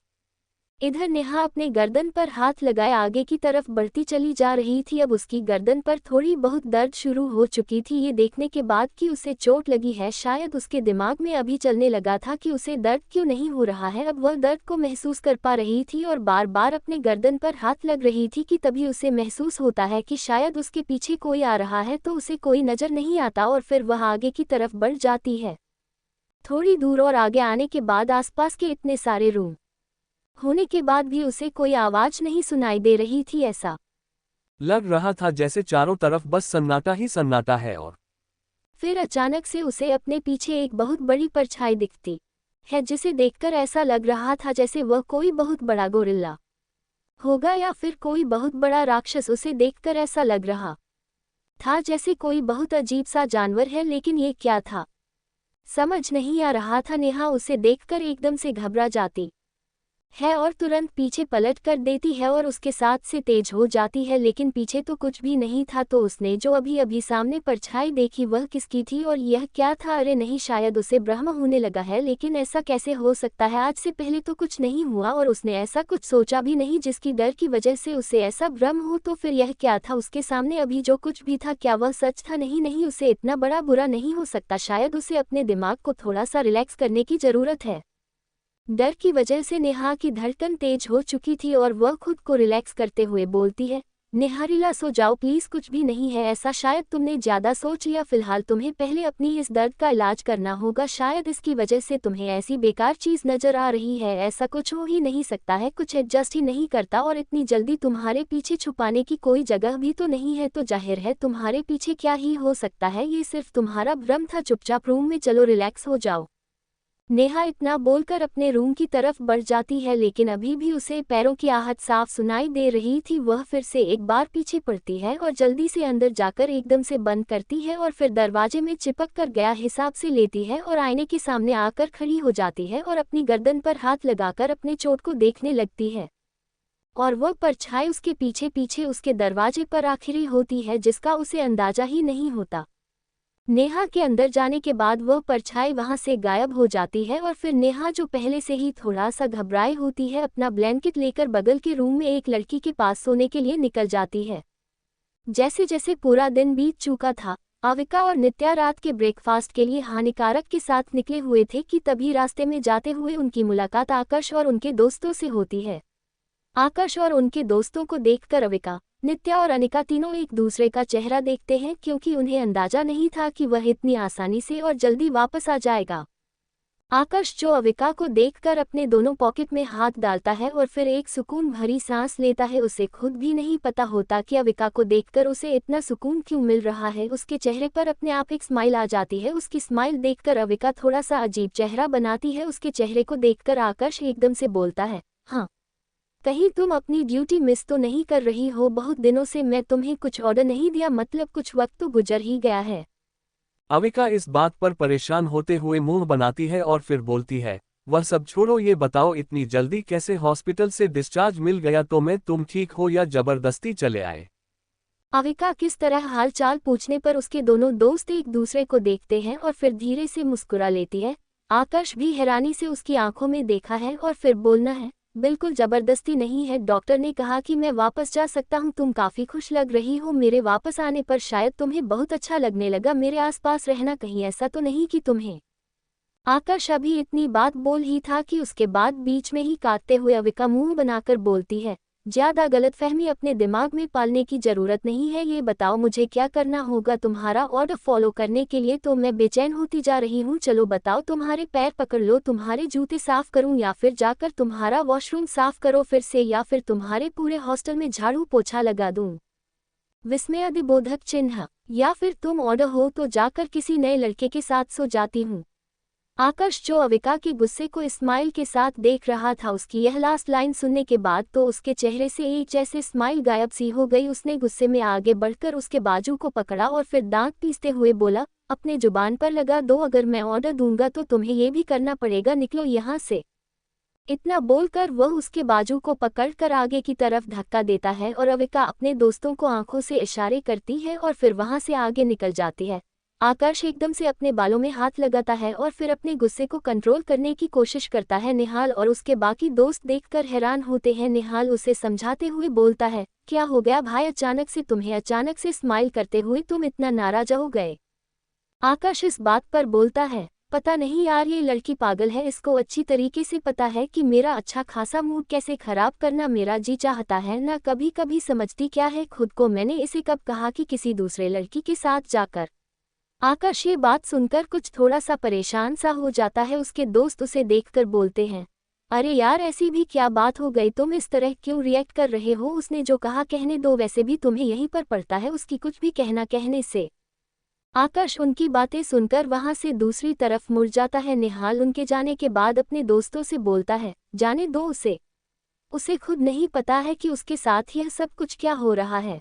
B: इधर नेहा अपने गर्दन पर हाथ लगाए आगे की तरफ बढ़ती चली जा रही थी। अब उसकी गर्दन पर थोड़ी बहुत दर्द शुरू हो चुकी थी। ये देखने के बाद कि उसे चोट लगी है, शायद उसके दिमाग में अभी चलने लगा था कि उसे दर्द क्यों नहीं हो रहा है। अब वह दर्द को महसूस कर पा रही थी और बार बार अपने गर्दन पर हाथ लग रही थी कि तभी उसे महसूस होता है कि शायद उसके पीछे कोई आ रहा है, तो उसे कोई नजर नहीं आता और फिर वह आगे की तरफ बढ़ जाती है। थोड़ी दूर और आगे आने के बाद आसपास के इतने सारे रूम होने के बाद भी उसे कोई आवाज नहीं सुनाई दे रही थी। ऐसा
A: लग रहा था जैसे चारों तरफ बस सन्नाटा ही सन्नाटा है। और
B: फिर अचानक से उसे अपने पीछे एक बहुत बड़ी परछाई दिखती है, जिसे देखकर ऐसा लग रहा था जैसे वह कोई बहुत बड़ा गोरिल्ला होगा या फिर कोई बहुत बड़ा राक्षस। उसे देखकर ऐसा लग रहा था जैसे कोई बहुत अजीब सा जानवर है, लेकिन ये क्या था समझ नहीं आ रहा था। नेहा उसे देखकर एकदम से घबरा जाती है और तुरंत पीछे पलट कर देती है और उसके साथ से तेज हो जाती है, लेकिन पीछे तो कुछ भी नहीं था। तो उसने जो अभी अभी सामने परछाई देखी वह किसकी थी और यह क्या था? अरे नहीं, शायद उसे भ्रम होने लगा है। लेकिन ऐसा कैसे हो सकता है? आज से पहले तो कुछ नहीं हुआ और उसने ऐसा कुछ सोचा भी नहीं जिसकी डर की वजह से उसे ऐसा भ्रम हो। तो फिर यह क्या था उसके सामने? अभी जो कुछ भी था क्या वह सच था? नहीं नहीं, उसे इतना बड़ा बुरा नहीं हो सकता। शायद उसे अपने दिमाग को थोड़ा सा रिलैक्स करने की जरूरत है। डर की वजह से नेहा की धड़कन तेज हो चुकी थी और वह खुद को रिलैक्स करते हुए बोलती है, नेहारिला सो जाओ प्लीज, कुछ भी नहीं है ऐसा। शायद तुमने ज्यादा सोच लिया। फिलहाल तुम्हें पहले अपनी इस दर्द का इलाज करना होगा। शायद इसकी वजह से तुम्हें ऐसी बेकार चीज नजर आ रही है। ऐसा कुछ हो ही नहीं सकता है, कुछ एडजस्ट ही नहीं करता और इतनी जल्दी तुम्हारे पीछे छुपाने की कोई जगह भी तो नहीं है। तो जाहिर है तुम्हारे पीछे क्या ही हो सकता है, ये सिर्फ तुम्हारा भ्रम था। चुपचाप रूम में चलो, रिलैक्स हो जाओ। नेहा इतना बोलकर अपने रूम की तरफ बढ़ जाती है, लेकिन अभी भी उसे पैरों की आहट साफ सुनाई दे रही थी। वह फिर से एक बार पीछे पड़ती है और जल्दी से अंदर जाकर एकदम से बंद करती है और फिर दरवाजे में चिपक कर गया हिसाब से लेती है और आईने के सामने आकर खड़ी हो जाती है और अपनी गर्दन पर हाथ लगाकर अपने चोट को देखने लगती है। और वह परछाई उसके पीछे पीछे उसके दरवाजे पर आखिरी होती है, जिसका उसे अंदाजा ही नहीं होता। नेहा के अंदर जाने के बाद वह परछाई वहां से गायब हो जाती है और फिर नेहा जो पहले से ही थोड़ा सा घबराई होती है, अपना ब्लैंकेट लेकर बगल के रूम में एक लड़की के पास सोने के लिए निकल जाती है। जैसे जैसे पूरा दिन बीत चुका था, अविका और नित्या रात के ब्रेकफास्ट के लिए हानिकारक के साथ निकले हुए थे कि तभी रास्ते में जाते हुए उनकी मुलाकात आकर्ष और उनके दोस्तों से होती है। आकर्ष और उनके दोस्तों को देखकर अविका, नित्या और अनिका तीनों एक दूसरे का चेहरा देखते हैं, क्योंकि उन्हें अंदाजा नहीं था कि वह इतनी आसानी से और जल्दी वापस आ जाएगा। आकर्ष जो अविका को देखकर अपने दोनों पॉकेट में हाथ डालता है और फिर एक सुकून भरी सांस लेता है। उसे खुद भी नहीं पता होता कि अविका को देखकर उसे इतना सुकून क्यों मिल रहा है। उसके चेहरे पर अपने आप एक स्माइल आ जाती है। उसकी स्माइल देखकर अविका थोड़ा सा अजीब चेहरा बनाती है। उसके चेहरे को देखकर आकर्ष एकदम से बोलता है, हाँ, कहीं तुम अपनी ड्यूटी मिस तो नहीं कर रही हो? बहुत दिनों से मैं तुम्हें कुछ ऑर्डर नहीं दिया, मतलब कुछ वक्त तो गुजर ही गया है।
A: अविका इस बात पर परेशान होते हुए मुंह बनाती है और फिर बोलती है, वह सब छोड़ो, ये बताओ इतनी जल्दी कैसे हॉस्पिटल से डिस्चार्ज मिल गया तुम्हें? तुम ठीक हो या जबरदस्ती चले आए?
B: अविका किस तरह हाल चाल पूछने पर उसके दोनों दोस्त एक दूसरे को देखते हैं और फिर धीरे से मुस्कुरा लेती है। आकर्ष भी हैरानी से उसकी आंखों में देखा है और फिर बोलना है, बिल्कुल जबरदस्ती नहीं है, डॉक्टर ने कहा कि मैं वापस जा सकता हूँ। तुम काफी खुश लग रही हो, मेरे वापस आने पर शायद तुम्हें बहुत अच्छा लगने लगा मेरे आसपास रहना। कहीं ऐसा तो नहीं कि तुम्हें। आकर्ष अभी इतनी बात बोल ही था कि उसके बाद बीच में ही काटते हुए अविका मुंह बनाकर बोलती है, ज्यादा गलतफहमी अपने दिमाग में पालने की जरूरत नहीं है। ये बताओ मुझे क्या करना होगा तुम्हारा ऑर्डर फॉलो करने के लिए? तो मैं बेचैन होती जा रही हूँ। चलो बताओ, तुम्हारे पैर पकड़ लो, तुम्हारे जूते साफ करूँ या फिर जाकर तुम्हारा वॉशरूम साफ करो फिर से, या फिर तुम्हारे पूरे हॉस्टल में झाड़ू पोछा लगा दूँ? विस्मयादिबोधक चिन्ह। या फिर तुम ऑर्डर हो तो जाकर किसी नए लड़के के साथ सो जाती हूँ। आकाश जो अविका के गुस्से को स्माइल के साथ देख रहा था, उसकी यह लास्ट लाइन सुनने के बाद तो उसके चेहरे से एक जैसे स्माइल गायब सी हो गई। उसने गुस्से में आगे बढ़कर उसके बाजू को पकड़ा और फिर दांत पीसते हुए बोला, अपने जुबान पर लगा दो, अगर मैं ऑर्डर दूंगा तो तुम्हें ये भी करना पड़ेगा, निकलो यहाँ से। इतना बोलकर वह उसके बाजू को पकड़कर आगे की तरफ धक्का देता है और अविका अपने दोस्तों को आंखों से इशारे करती है और फिर वहां से आगे निकल जाती है। आकाश एकदम से अपने बालों में हाथ लगाता है और फिर अपने गुस्से को कंट्रोल करने की कोशिश करता है। निहाल और उसके बाकी दोस्त देखकर हैरान होते हैं। निहाल उसे समझाते हुए बोलता है, क्या हो गया भाई, अचानक से स्माइल करते हुए तुम इतना नाराज हो गए। आकाश इस बात पर बोलता है, पता नहीं यार, ये लड़की पागल है, इसको अच्छी तरीके से पता है कि मेरा अच्छा खासा मूड कैसे खराब करना मेरा जी चाहता है ना। कभी कभी समझती क्या है खुद को, मैंने इसे कब कहा कि किसी दूसरे लड़की के साथ जाकर। आकाश ये बात सुनकर कुछ थोड़ा सा परेशान सा हो जाता है। उसके दोस्त उसे देखकर बोलते हैं, अरे यार ऐसी भी क्या बात हो गई, तुम इस तरह क्यों रिएक्ट कर रहे हो, उसने जो कहा कहने दो, वैसे भी तुम्हें यहीं पर पड़ता है उसकी कुछ भी कहना कहने से। आकाश उनकी बातें सुनकर वहां से दूसरी तरफ मुड़ जाता है। निहाल उनके जाने के बाद अपने दोस्तों से बोलता है, जाने दो उसे खुद नहीं पता है कि उसके साथ यह सब कुछ क्या हो रहा है।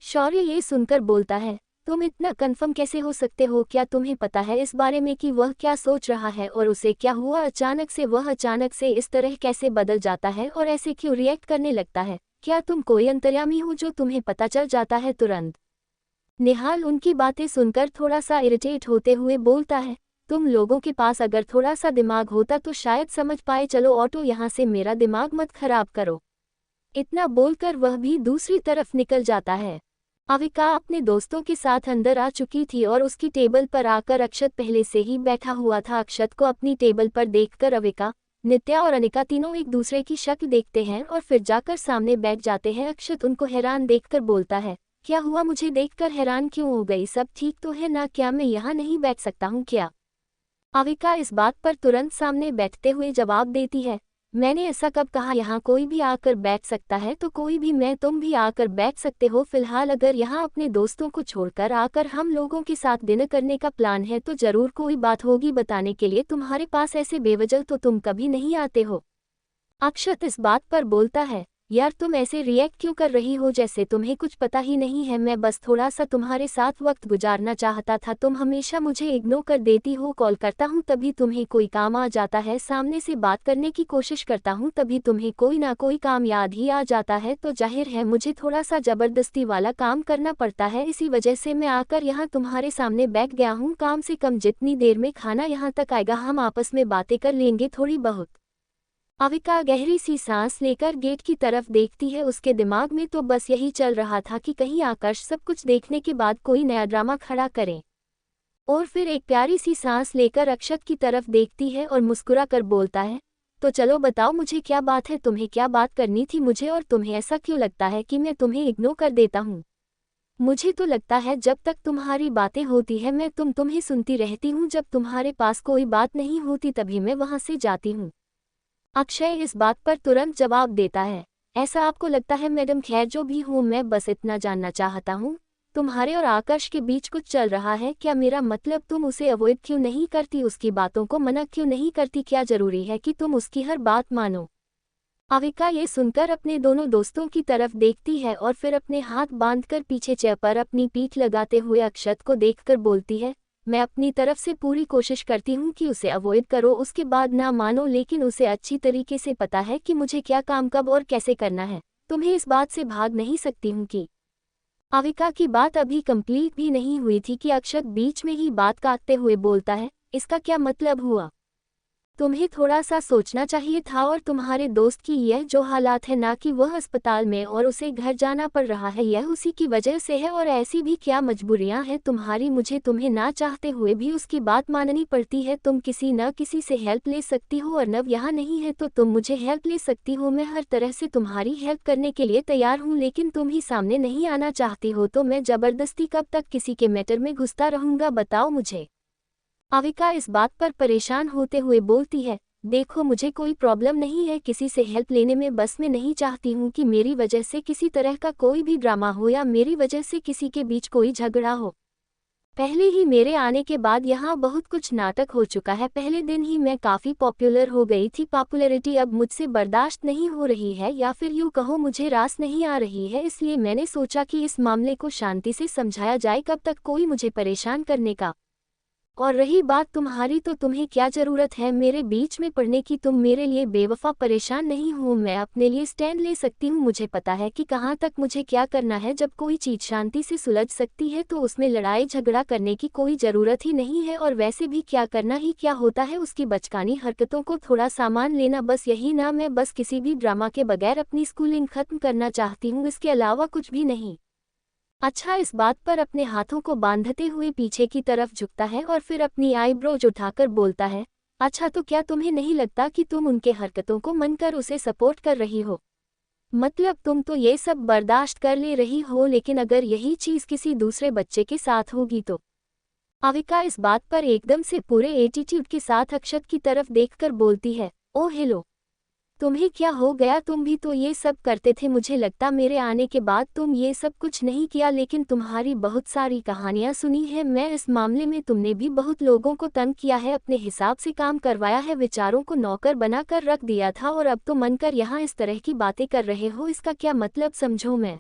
B: शौर्य ये सुनकर बोलता है, तुम इतना कन्फर्म कैसे हो सकते हो, क्या तुम्हें पता है इस बारे में कि वह क्या सोच रहा है और उसे क्या हुआ, वह अचानक से इस तरह कैसे बदल जाता है और ऐसे क्यों रिएक्ट करने लगता है, क्या तुम कोई अंतर्यामी हो जो तुम्हें पता चल जाता है तुरंत। निहाल उनकी बातें सुनकर थोड़ा सा इरिटेट होते हुए बोलता है, तुम लोगों के पास अगर थोड़ा सा दिमाग होता तो शायद समझ पाए, चलो ऑटो यहाँ से, मेरा दिमाग मत खराब करो। इतना बोलकर वह भी दूसरी तरफ निकल जाता है। अविका अपने दोस्तों के साथ अंदर आ चुकी थी और उसकी टेबल पर आकर अक्षत पहले से ही बैठा हुआ था। अक्षत को अपनी टेबल पर देखकर अविका, नित्या और अनिका तीनों एक दूसरे की शक्ल देखते हैं और फिर जाकर सामने बैठ जाते हैं। अक्षत उनको हैरान देखकर बोलता है, क्या हुआ, मुझे देखकर हैरान क्यों हो गई, सब ठीक तो है ना, क्या मैं यहाँ नहीं बैठ सकता हूँ क्या। अविका इस बात पर तुरंत सामने बैठते हुए जवाब देती है, मैंने ऐसा कब कहा, यहाँ कोई भी आकर बैठ सकता है तो कोई भी, मैं तुम भी आकर बैठ सकते हो। फिलहाल अगर यहाँ अपने दोस्तों को छोड़कर आकर हम लोगों के साथ डिनर करने का प्लान है तो जरूर कोई बात होगी बताने के लिए तुम्हारे पास, ऐसे बेवजह तो तुम कभी नहीं आते हो। अक्षत इस बात पर बोलता है, यार तुम ऐसे रिएक्ट क्यों कर रही हो जैसे तुम्हें कुछ पता ही नहीं है, मैं बस थोड़ा सा तुम्हारे साथ वक्त गुजारना चाहता था, तुम हमेशा मुझे इग्नोर कर देती हो, कॉल करता हूँ तभी तुम्हें कोई काम आ जाता है, सामने से बात करने की कोशिश करता हूँ तभी तुम्हें कोई ना कोई काम याद ही आ जाता है, तो जाहिर है मुझे थोड़ा सा जबरदस्ती वाला काम करना पड़ता है, इसी वजह से मैं आकर यहाँ तुम्हारे सामने बैठ गया हूँ। काम से कम जितनी देर में खाना यहाँ तक आएगा हम आपस में बातें कर लेंगे थोड़ी बहुत। अविका गहरी सी सांस लेकर गेट की तरफ देखती है। उसके दिमाग में तो बस यही चल रहा था कि कहीं आकाश सब कुछ देखने के बाद कोई नया ड्रामा खड़ा करे। और फिर एक प्यारी सी सांस लेकर अक्षत की तरफ देखती है और मुस्कुरा कर बोलता है, तो चलो बताओ मुझे क्या बात है, तुम्हें क्या बात करनी थी मुझे, और तुम्हें ऐसा क्यों लगता है कि मैं तुम्हें इग्नोर कर देता हूँ। मुझे तो लगता है जब तक तुम्हारी बातें होती है मैं तुम्हें सुनती रहती हूँ, जब तुम्हारे पास कोई बात नहीं होती तभी मैं वहाँ से जाती हूँ। अक्षय इस बात पर तुरंत जवाब देता है, ऐसा आपको लगता है मैडम, खैर जो भी हूँ मैं बस इतना जानना चाहता हूँ, तुम्हारे और आकाश के बीच कुछ चल रहा है क्या, मेरा मतलब तुम उसे अवॉइड क्यों नहीं करती, उसकी बातों को मना क्यों नहीं करती, क्या जरूरी है कि तुम उसकी हर बात मानो। अविका ये सुनकर अपने दोनों दोस्तों की तरफ देखती है और फिर अपने हाथ बांधकर पीछे चेयर पर अपनी पीठ लगाते हुए अक्षत को देखकर बोलती है, मैं अपनी तरफ से पूरी कोशिश करती हूँ कि उसे अवॉइड करो, उसके बाद ना मानो, लेकिन उसे अच्छी तरीके से पता है कि मुझे क्या काम कब और कैसे करना है, तुम्हें इस बात से भाग नहीं सकती हूँ कि। अविका की बात अभी कंप्लीट भी नहीं हुई थी कि अक्षत बीच में ही बात काटते हुए बोलता है, इसका क्या मतलब हुआ, तुम्हें थोड़ा सा सोचना चाहिए था, और तुम्हारे दोस्त की यह जो हालात है ना कि वह अस्पताल में और उसे घर जाना पड़ रहा है, यह उसी की वजह से है, और ऐसी भी क्या मजबूरियां हैं तुम्हारी, मुझे तुम्हें ना चाहते हुए भी उसकी बात माननी पड़ती है, तुम किसी न किसी से हेल्प ले सकती हो, और नव यहाँ नहीं है तो तुम मुझे हेल्प ले सकती हो, मैं हर तरह से तुम्हारी हेल्प करने के लिए तैयार हूँ, लेकिन तुम ही सामने नहीं आना चाहती हो, तो मैं जबरदस्ती कब तक किसी के मैटर में घुसता रहूँगा, बताओ मुझे। अविका इस बात पर परेशान होते हुए बोलती है, देखो मुझे कोई प्रॉब्लम नहीं है किसी से हेल्प लेने में, बस मैं नहीं चाहती हूँ कि मेरी वजह से किसी तरह का कोई भी ड्रामा हो या मेरी वजह से किसी के बीच कोई झगड़ा हो। पहले ही मेरे आने के बाद यहाँ बहुत कुछ नाटक हो चुका है। पहले दिन ही मैं काफ़ी पॉपुलर हो गई थी। पॉपुलैरिटी अब मुझसे बर्दाश्त नहीं हो रही है, या फिर यूँ कहो मुझे रास नहीं आ रही है। इसलिए मैंने सोचा कि इस मामले को शांति से समझाया जाए, कब तक कोई मुझे परेशान करने का। और रही बात तुम्हारी, तो तुम्हें क्या ज़रूरत है मेरे बीच में पड़ने की? तुम मेरे लिए बेवफा परेशान नहीं हो, मैं अपने लिए स्टैंड ले सकती हूँ। मुझे पता है कि कहाँ तक मुझे क्या करना है। जब कोई चीज़ शांति से सुलझ सकती है तो उसमें लड़ाई झगड़ा करने की कोई ज़रूरत ही नहीं है। और वैसे भी क्या करना ही क्या होता है, उसकी बचकानी हरकतों को थोड़ा सामान लेना, बस यही ना। मैं बस किसी भी ड्रामा के बगैर अपनी स्कूलिंग ख़त्म करना चाहती हूँ, इसके अलावा कुछ भी नहीं। अच्छा, इस बात पर अपने हाथों को बांधते हुए पीछे की तरफ झुकता है और फिर अपनी आईब्रोज उठाकर बोलता है, अच्छा तो क्या तुम्हें नहीं लगता कि तुम उनके हरकतों को मानकर उसे सपोर्ट कर रही हो? मतलब तुम तो ये सब बर्दाश्त कर ले रही हो, लेकिन अगर यही चीज़ किसी दूसरे बच्चे के साथ होगी तो? अविका इस बात पर एकदम से पूरे एटीट्यूड के साथ अक्षत की तरफ देखकर बोलती है, ओ हेलो, तुम्हें क्या हो गया? तुम भी तो ये सब करते थे। मुझे लगता मेरे आने के बाद तुम ये सब कुछ नहीं किया, लेकिन तुम्हारी बहुत सारी कहानियां सुनी है मैं इस मामले में। तुमने भी बहुत लोगों को तंग किया है, अपने हिसाब से काम करवाया है, विचारों को नौकर बनाकर रख दिया था, और अब तो मनकर यहाँ इस तरह की बातें कर रहे हो। इसका क्या मतलब समझो मैं?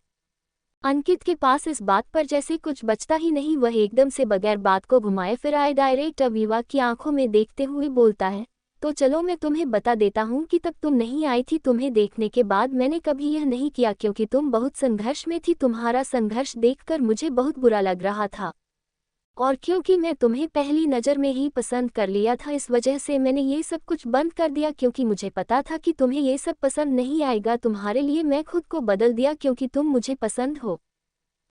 B: अंकित के पास इस बात पर जैसे कुछ बचता ही नहीं। वह एकदम से बगैर बात को घुमाए फिराए डायरेक्ट अवीवा की आंखों में देखते हुए बोलता है, तो चलो मैं तुम्हें बता देता हूँ कि तब तुम नहीं आई थी। तुम्हें देखने के बाद मैंने कभी यह नहीं किया, क्योंकि तुम बहुत संघर्ष में थी। तुम्हारा संघर्ष देखकर मुझे बहुत बुरा लग रहा था, और क्योंकि मैं तुम्हें पहली नज़र में ही पसंद कर लिया था, इस वजह से मैंने ये सब कुछ बंद कर दिया, क्योंकि मुझे पता था कि तुम्हें ये सब पसंद नहीं आएगा। तुम्हारे लिए मैं खुद को बदल दिया, क्योंकि तुम मुझे पसंद हो।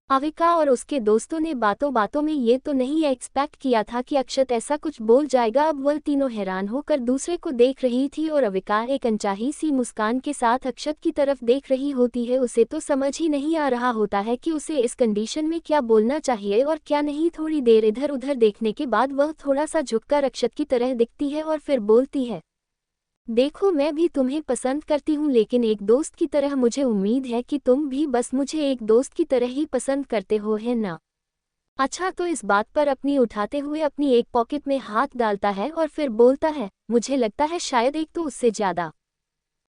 B: अविका और उसके दोस्तों ने बातों बातों में ये तो नहीं एक्सपेक्ट किया था कि अक्षत ऐसा कुछ बोल जाएगा। अब वह तीनों हैरान होकर दूसरे को देख रही थी, और अविका एक अनचाही सी मुस्कान के साथ अक्षत की तरफ देख रही होती है। उसे तो समझ ही नहीं आ रहा होता है कि उसे इस कंडीशन में क्या बोलना चाहिए और क्या नहीं। थोड़ी देर इधर उधर देखने के बाद वह थोड़ा सा झुककर अक्षत की तरह दिखती है और फिर बोलती है, देखो मैं भी तुम्हें पसंद करती हूँ, लेकिन एक दोस्त की तरह। मुझे उम्मीद है कि तुम भी बस मुझे एक दोस्त की तरह ही पसंद करते हो, है ना? अच्छा, तो इस बात पर अपनी उठाते हुए अपनी एक पॉकेट में हाथ डालता है और फिर बोलता है, मुझे लगता है शायद एक तो उससे ज़्यादा।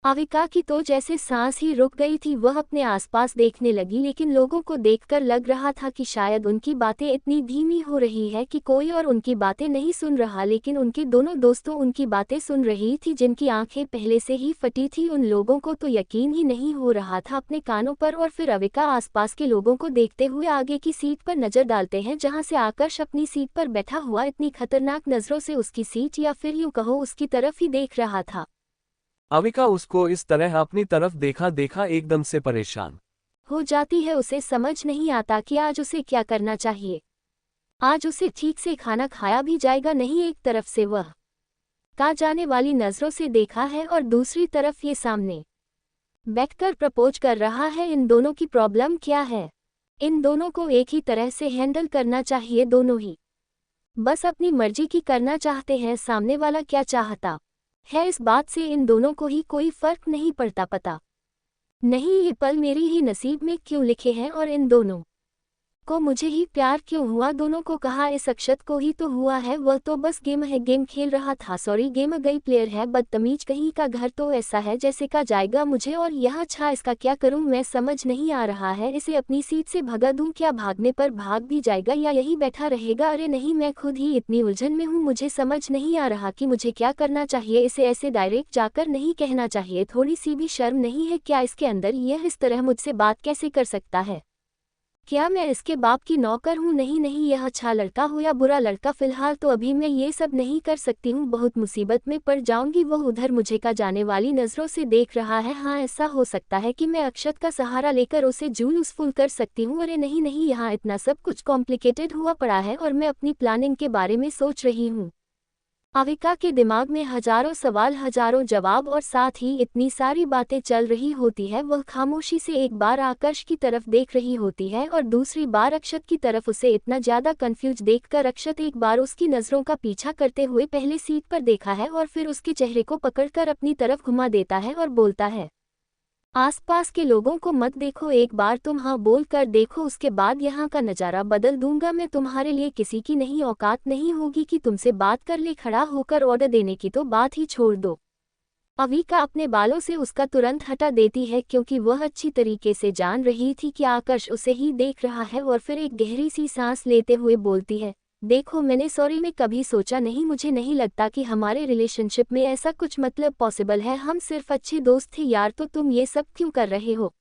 B: अविका की तो जैसे सांस ही रुक गई थी। वह अपने आसपास देखने लगी, लेकिन लोगों को देखकर लग रहा था कि शायद उनकी बातें इतनी धीमी हो रही है कि कोई और उनकी बातें नहीं सुन रहा, लेकिन उनके दोनों दोस्तों उनकी बातें सुन रही थी, जिनकी आंखें पहले से ही फटी थी। उन लोगों को तो यकीन ही नहीं हो रहा था अपने कानों पर। और फिर अविका आसपास के लोगों को देखते हुए आगे की सीट पर नजर डालते हैं, जहां से आकर्ष अपनी सीट पर बैठा हुआ इतनी खतरनाक नजरों से उसकी सीट, या फिर यूं कहो उसकी तरफ ही देख रहा था।
A: अविका उसको इस तरह अपनी तरफ देखा देखा एकदम से परेशान
B: हो जाती है। उसे समझ नहीं आता कि आज उसे क्या करना चाहिए। आज उसे ठीक से खाना खाया भी जाएगा नहीं। एक तरफ से वह का जाने वाली नज़रों से देखा है, और दूसरी तरफ ये सामने बैठकर प्रपोज कर रहा है। इन दोनों की प्रॉब्लम क्या है? इन दोनों को एक ही तरह से हैंडल करना चाहिए। दोनों ही बस अपनी मर्जी की करना चाहते हैं, सामने वाला क्या चाहता है इस बात से इन दोनों को ही कोई फर्क नहीं पड़ता। पता नहीं ये पल मेरी ही नसीब में क्यों लिखे हैं, और इन दोनों को मुझे ही प्यार क्यों हुआ? दोनों को कहा, इस अक्षत को ही तो हुआ है। वह तो बस गेम है, गेम खेल रहा था। सॉरी, गेम गई प्लेयर है, बदतमीज कहीं का। घर तो ऐसा है जैसे का जाएगा मुझे, और यह अच्छा इसका क्या करूं मैं समझ नहीं आ रहा है। इसे अपनी सीट से भगा दूं क्या? भागने पर भाग भी जाएगा या यही बैठा रहेगा? अरे नहीं, मैं खुद ही इतनी उलझन में हूं, मुझे समझ नहीं आ रहा कि मुझे क्या करना चाहिए। इसे ऐसे डायरेक्ट जाकर नहीं कहना चाहिए। थोड़ी सी भी शर्म नहीं है क्या इसके अंदर? यह इस तरह मुझसे बात कैसे कर सकता है? क्या मैं इसके बाप की नौकर हूँ? नहीं नहीं, यह अच्छा लड़का हो या बुरा लड़का, फिलहाल तो अभी मैं ये सब नहीं कर सकती हूँ, बहुत मुसीबत में पड़ जाऊंगी। वह उधर मुझे का जाने वाली नज़रों से देख रहा है। हाँ, ऐसा हो सकता है कि मैं अक्षत का सहारा लेकर उसे यूज़फुल कर सकती हूँ। अरे नहीं नहीं, यहाँ इतना सब कुछ कॉम्प्लिकेटेड हुआ पड़ा है, और मैं अपनी प्लानिंग के बारे में सोच रही हूँ। अविका के दिमाग में हजारों सवाल, हजारों जवाब, और साथ ही इतनी सारी बातें चल रही होती है। वह खामोशी से एक बार आकर्ष की तरफ देख रही होती है और दूसरी बार अक्षत की तरफ। उसे इतना ज़्यादा कंफ्यूज देखकर अक्षत एक बार उसकी नज़रों का पीछा करते हुए पहले सीट पर देखा है और फिर उसके चेहरे को पकड़कर अपनी तरफ घुमा देता है और बोलता है, आसपास के लोगों को मत देखो, एक बार तुम हाँ बोल कर देखो, उसके बाद यहाँ का नज़ारा बदल दूंगा मैं। तुम्हारे लिए किसी की नहीं औकात नहीं होगी कि तुमसे बात कर ले। खड़ा होकर ऑर्डर देने की तो बात ही छोड़ दो। अविका अपने बालों से उसका तुरंत हटा देती है क्योंकि वह अच्छी तरीके से जान रही थी कि आकाश उसे ही देख रहा है, और फिर एक गहरी सी सांस लेते हुए बोलती है, देखो मैंने सॉरी में कभी सोचा नहीं, मुझे नहीं लगता कि हमारे रिलेशनशिप में ऐसा कुछ मतलब पॉसिबल है। हम सिर्फ अच्छे दोस्त थे यार, तो तुम ये सब क्यों कर रहे हो?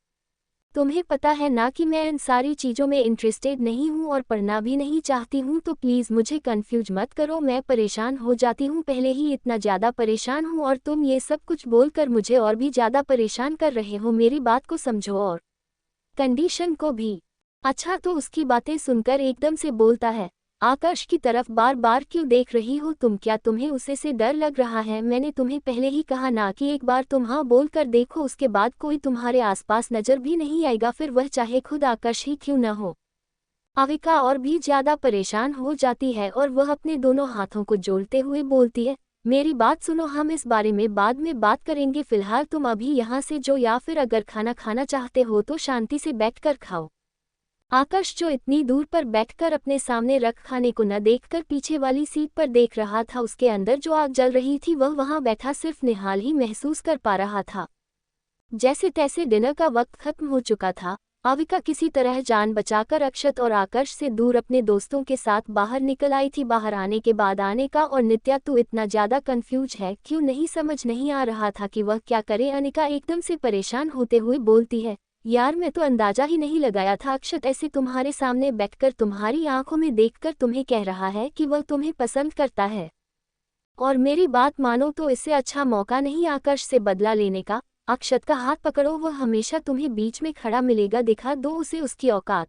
B: तुम्हें पता है ना कि मैं इन सारी चीज़ों में इंटरेस्टेड नहीं हूँ और पढ़ना भी नहीं चाहती हूँ, तो प्लीज़ मुझे कंफ्यूज मत करो। मैं परेशान हो जाती हूँ, पहले ही इतना ज़्यादा परेशान हूँ और तुम ये सब कुछ बोलकर मुझे और भी ज़्यादा परेशान कर रहे हो। मेरी बात को समझो और कंडीशन को भी। अच्छा, तो उसकी बातें सुनकर एकदम से बोलता है, आकाश की तरफ बार बार क्यों देख रही हो तुम? क्या तुम्हें उसे से डर लग रहा है? मैंने तुम्हें पहले ही कहा ना कि एक बार तुम हाँ बोल कर देखो, उसके बाद कोई तुम्हारे आसपास नजर भी नहीं आएगा, फिर वह चाहे खुद आकाश ही क्यों न हो। अविका और भी ज्यादा परेशान हो जाती है और वह अपने दोनों हाथों को जोड़ते हुए बोलती है, मेरी बात सुनो, हम इस बारे में बाद में बात करेंगे, फिलहाल तुम अभी यहाँ से जो, या फिर अगर खाना खाना चाहते हो तो शांति से बैठकर खाओ। आकाश जो इतनी दूर पर बैठकर अपने सामने रख खाने को न देखकर पीछे वाली सीट पर देख रहा था, उसके अंदर जो आग जल रही थी वह वहां बैठा सिर्फ निहाल ही महसूस कर पा रहा था। जैसे तैसे डिनर का वक्त खत्म हो चुका था। अविका किसी तरह जान बचाकर अक्षत और आकाश से दूर अपने दोस्तों के साथ बाहर निकल आई थी। बाहर आने के बाद आने का और नित्या तू इतना ज्यादा कंफ्यूज है क्यों? नहीं समझ नहीं आ रहा था कि वह क्या करे। अनिका एकदम से परेशान होते हुए बोलती है, यार मैं तो अंदाजा ही नहीं लगाया था, अक्षत ऐसे तुम्हारे सामने बैठकर तुम्हारी आंखों में देखकर तुम्हें कह रहा है कि वह तुम्हें पसंद करता है, और मेरी बात मानो तो इससे अच्छा मौका नहीं आकाश से बदला लेने का। अक्षत का हाथ पकड़ो, वह हमेशा तुम्हें बीच में खड़ा मिलेगा, दिखा दो उसे उसकी औकात।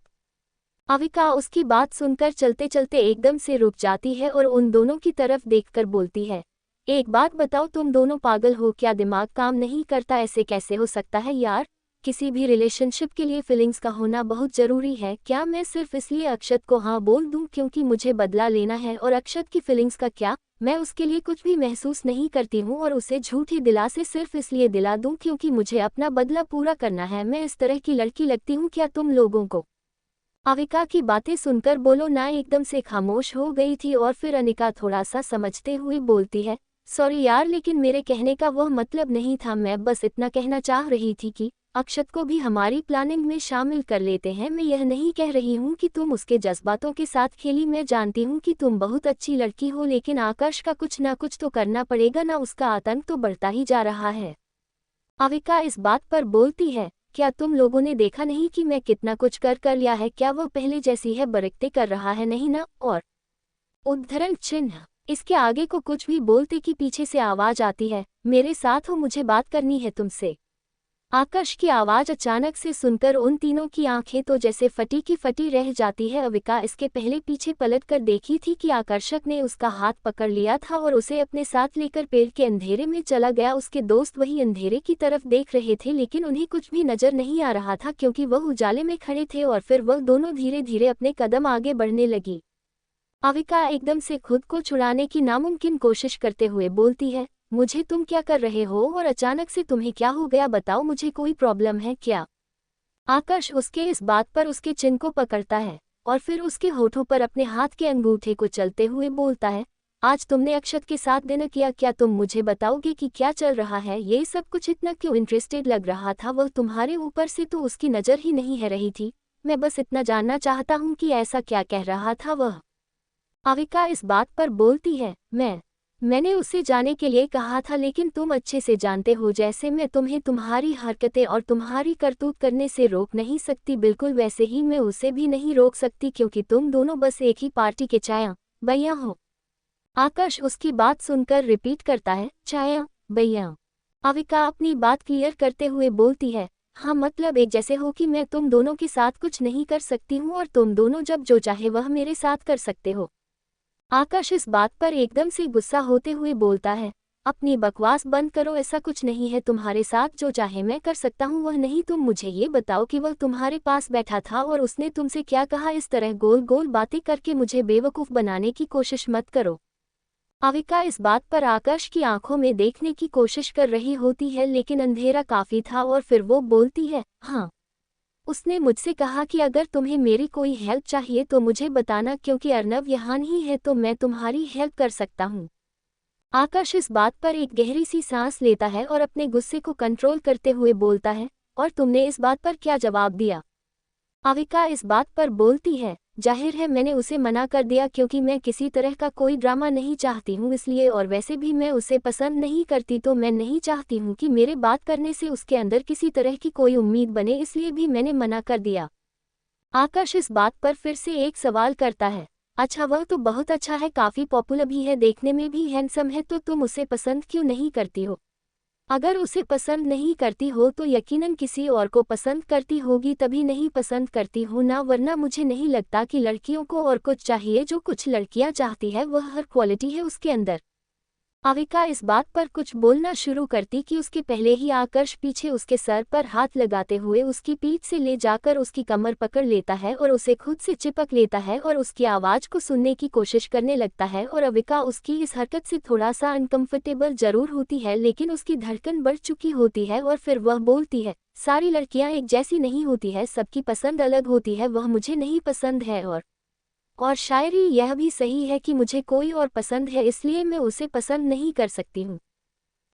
B: अविका उसकी बात सुनकर चलते चलते एकदम से रुक जाती है और उन दोनों की तरफ देखकर बोलती है, एक बात बताओ, तुम दोनों पागल हो क्या? दिमाग काम नहीं करता? ऐसे कैसे हो सकता है यार? किसी भी रिलेशनशिप के लिए फीलिंग्स का होना बहुत ज़रूरी है क्या? मैं सिर्फ इसलिए अक्षत को हाँ बोल दूं क्योंकि मुझे बदला लेना है, और अक्षत की फीलिंग्स का क्या? मैं उसके लिए कुछ भी महसूस नहीं करती हूँ और उसे झूठी दिलासे सिर्फ इसलिए दिला दूं क्योंकि मुझे अपना बदला पूरा करना है। मैं इस तरह की लड़की लगती हूँ क्या तुम लोगों को? अविका की बातें सुनकर बोलो ना एकदम से खामोश हो गई थी और फिर अनिका थोड़ा सा समझते हुए बोलती है, सॉरी यार, लेकिन मेरे कहने का वह मतलब नहीं था, मैं बस इतना कहना चाह रही थी कि अक्षत को भी हमारी प्लानिंग में शामिल कर लेते हैं। मैं यह नहीं कह रही हूँ कि तुम उसके जज्बातों के साथ खेली, मैं जानती हूँ कि तुम बहुत अच्छी लड़की हो, लेकिन आकाश का कुछ ना कुछ तो करना पड़ेगा ना, उसका आतंक तो बढ़ता ही जा रहा है। अविका इस बात पर बोलती है, क्या तुम लोगों ने देखा नहीं कि मैं कितना कुछ कर लिया है? क्या वह पहले जैसी है बरकते कर रहा है? नहीं ना? और उद्धरण चिन्ह इसके आगे को कुछ भी बोलते कि पीछे से आवाज आती है, मेरे साथ हो, मुझे बात करनी है तुमसे। आकाश की आवाज अचानक से सुनकर उन तीनों की आंखें तो जैसे फटी की फटी रह जाती है। अविका इसके पहले पीछे पलट कर देखी थी कि आकर्षक ने उसका हाथ पकड़ लिया था और उसे अपने साथ लेकर पेड़ के अंधेरे में चला गया। उसके दोस्त वही अंधेरे की तरफ देख रहे थे, लेकिन उन्हें कुछ भी नजर नहीं आ रहा था क्योंकि वह उजाले में खड़े थे, और फिर वह दोनों धीरे धीरे अपने कदम आगे बढ़ने लगी। अविका एकदम से खुद को छुड़ाने की नामुमकिन कोशिश करते हुए बोलती है, मुझे तुम क्या कर रहे हो और अचानक से तुम्हें क्या हो गया? बताओ, मुझे कोई प्रॉब्लम है क्या? आकाश उसके इस बात पर उसके चिन को पकड़ता है और फिर उसके होठों पर अपने हाथ के अंगूठे को चलते हुए बोलता है, आज तुमने अक्षत के साथ डिनर किया क्या? तुम मुझे बताओगे कि क्या चल रहा है? ये सब कुछ इतना क्यों इंटरेस्टेड लग रहा था? वह तुम्हारे ऊपर से तो उसकी नज़र ही नहीं है रही थी। मैं बस इतना जानना चाहता हूँ कि ऐसा क्या कह रहा था वह। अविका इस बात पर बोलती है, मैंने उसे जाने के लिए कहा था, लेकिन तुम अच्छे से जानते हो जैसे मैं तुम्हें तुम्हारी हरकतें और तुम्हारी करतूत करने से रोक नहीं सकती, बिल्कुल वैसे ही मैं उसे भी नहीं रोक सकती क्योंकि तुम दोनों बस एक ही पार्टी के चाया भैया हो। आकाश उसकी बात सुनकर रिपीट करता है, चाया भैया। अविका अपनी बात क्लियर करते हुए बोलती है, हाँ मतलब एक जैसे हो कि मैं तुम दोनों के साथ कुछ नहीं कर सकती हूँ और तुम दोनों जब जो चाहे वह मेरे साथ कर सकते हो। आकाश इस बात पर एकदम से गुस्सा होते हुए बोलता है, अपनी बकवास बंद करो, ऐसा कुछ नहीं है, तुम्हारे साथ जो चाहे मैं कर सकता हूँ वह नहीं। तुम मुझे ये बताओ कि वह तुम्हारे पास बैठा था और उसने तुमसे क्या कहा? इस तरह गोल गोल बातें करके मुझे बेवकूफ़ बनाने की कोशिश मत करो। अविका इस बात पर आकाश की आंखों में देखने की कोशिश कर रही होती है, लेकिन अंधेरा काफी था और फिर वो बोलती है, हाँ। उसने मुझसे कहा कि अगर तुम्हें मेरी कोई हेल्प चाहिए तो मुझे बताना, क्योंकि अर्नव यहाँ नहीं है तो मैं तुम्हारी हेल्प कर सकता हूँ। आकाश इस बात पर एक गहरी सी सांस लेता है और अपने गुस्से को कंट्रोल करते हुए बोलता है, और तुमने इस बात पर क्या जवाब दिया? अविका इस बात पर बोलती है, जाहिर है मैंने उसे मना कर दिया, क्योंकि मैं किसी तरह का कोई ड्रामा नहीं चाहती हूँ इसलिए, और वैसे भी मैं उसे पसंद नहीं करती तो मैं नहीं चाहती हूँ कि मेरे बात करने से उसके अंदर किसी तरह की कोई उम्मीद बने, इसलिए भी मैंने मना कर दिया। आकाश इस बात पर फिर से एक सवाल करता है, अच्छा वह तो बहुत अच्छा है, काफी पॉपुलर भी है, देखने में भी हैंडसम है, तो तुम उसे पसंद क्यों नहीं करती हो? अगर उसे पसंद नहीं करती हो तो यकीनन किसी और को पसंद करती होगी, तभी नहीं पसंद करती हो ना, वरना मुझे नहीं लगता कि लड़कियों को और कुछ चाहिए। जो कुछ लड़कियां चाहती है वह हर क्वालिटी है उसके अंदर। अविका इस बात पर कुछ बोलना शुरू करती कि उसके पहले ही आकर्ष पीछे उसके सर पर हाथ लगाते हुए उसकी पीठ से ले जाकर उसकी कमर पकड़ लेता है और उसे खुद से चिपक लेता है और उसकी आवाज को सुनने की कोशिश करने लगता है। और अविका उसकी इस हरकत से थोड़ा सा अनकंफर्टेबल जरूर होती है, लेकिन उसकी धड़कन बढ़ चुकी होती है और फिर वह बोलती है, सारी लड़कियां एक जैसी नहीं होती है, सबकी पसंद अलग होती है, वह मुझे नहीं पसंद है, और शायरी यह भी सही है कि मुझे कोई और पसंद है, इसलिए मैं उसे पसंद नहीं कर सकती हूँ।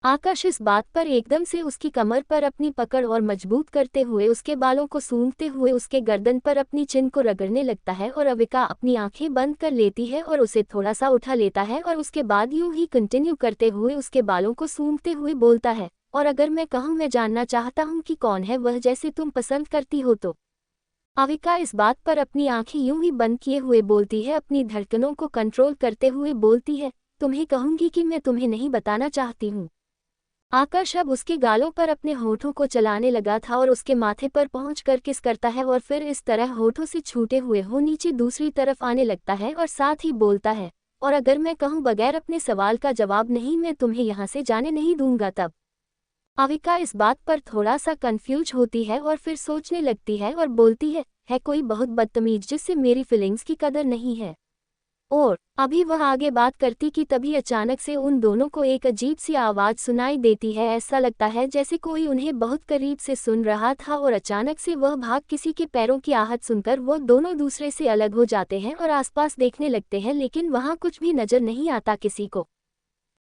B: आकाश इस बात पर एकदम से उसकी कमर पर अपनी पकड़ और मजबूत करते हुए उसके बालों को सूंघते हुए उसके गर्दन पर अपनी चिन को रगड़ने लगता है, और अविका अपनी आंखें बंद कर लेती है और उसे थोड़ा सा उठा लेता है और उसके बाद यूं ही कंटिन्यू करते हुए उसके बालों को सूंघते हुए बोलता है, और अगर मैं कहूँ मैं जानना चाहता हूँ कि कौन है वह जैसे तुम पसंद करती हो तो? अविका इस बात पर अपनी आंखें यूं ही बंद किए हुए बोलती है, अपनी धड़कनों को कंट्रोल करते हुए बोलती है, तुम्हें कहूंगी कि मैं तुम्हें नहीं बताना चाहती हूँ। आकाश अब उसके गालों पर अपने होठों को चलाने लगा था और उसके माथे पर पहुंचकर किस करता है और फिर इस तरह होठों से छूटे हुए हो नीचे दूसरी तरफ आने लगता है और साथ ही बोलता है, और अगर मैं कहूँ बगैर अपने सवाल का जवाब नहीं, मैं तुम्हें यहाँ से जाने नहीं दूंगा तब? अविका इस बात पर थोड़ा सा कंफ्यूज होती है और फिर सोचने लगती है और बोलती है कोई बहुत बदतमीज जिससे मेरी फीलिंग्स की कदर नहीं है। और अभी वह आगे बात करती कि तभी अचानक से उन दोनों को एक अजीब सी आवाज़ सुनाई देती है, ऐसा लगता है जैसे कोई उन्हें बहुत करीब से सुन रहा था, और अचानक से वह भाग किसी के पैरों की आहट सुनकर वो दोनों दूसरे से अलग हो जाते हैं और आसपास देखने लगते हैं, लेकिन वहाँ कुछ भी नजर नहीं आता किसी को,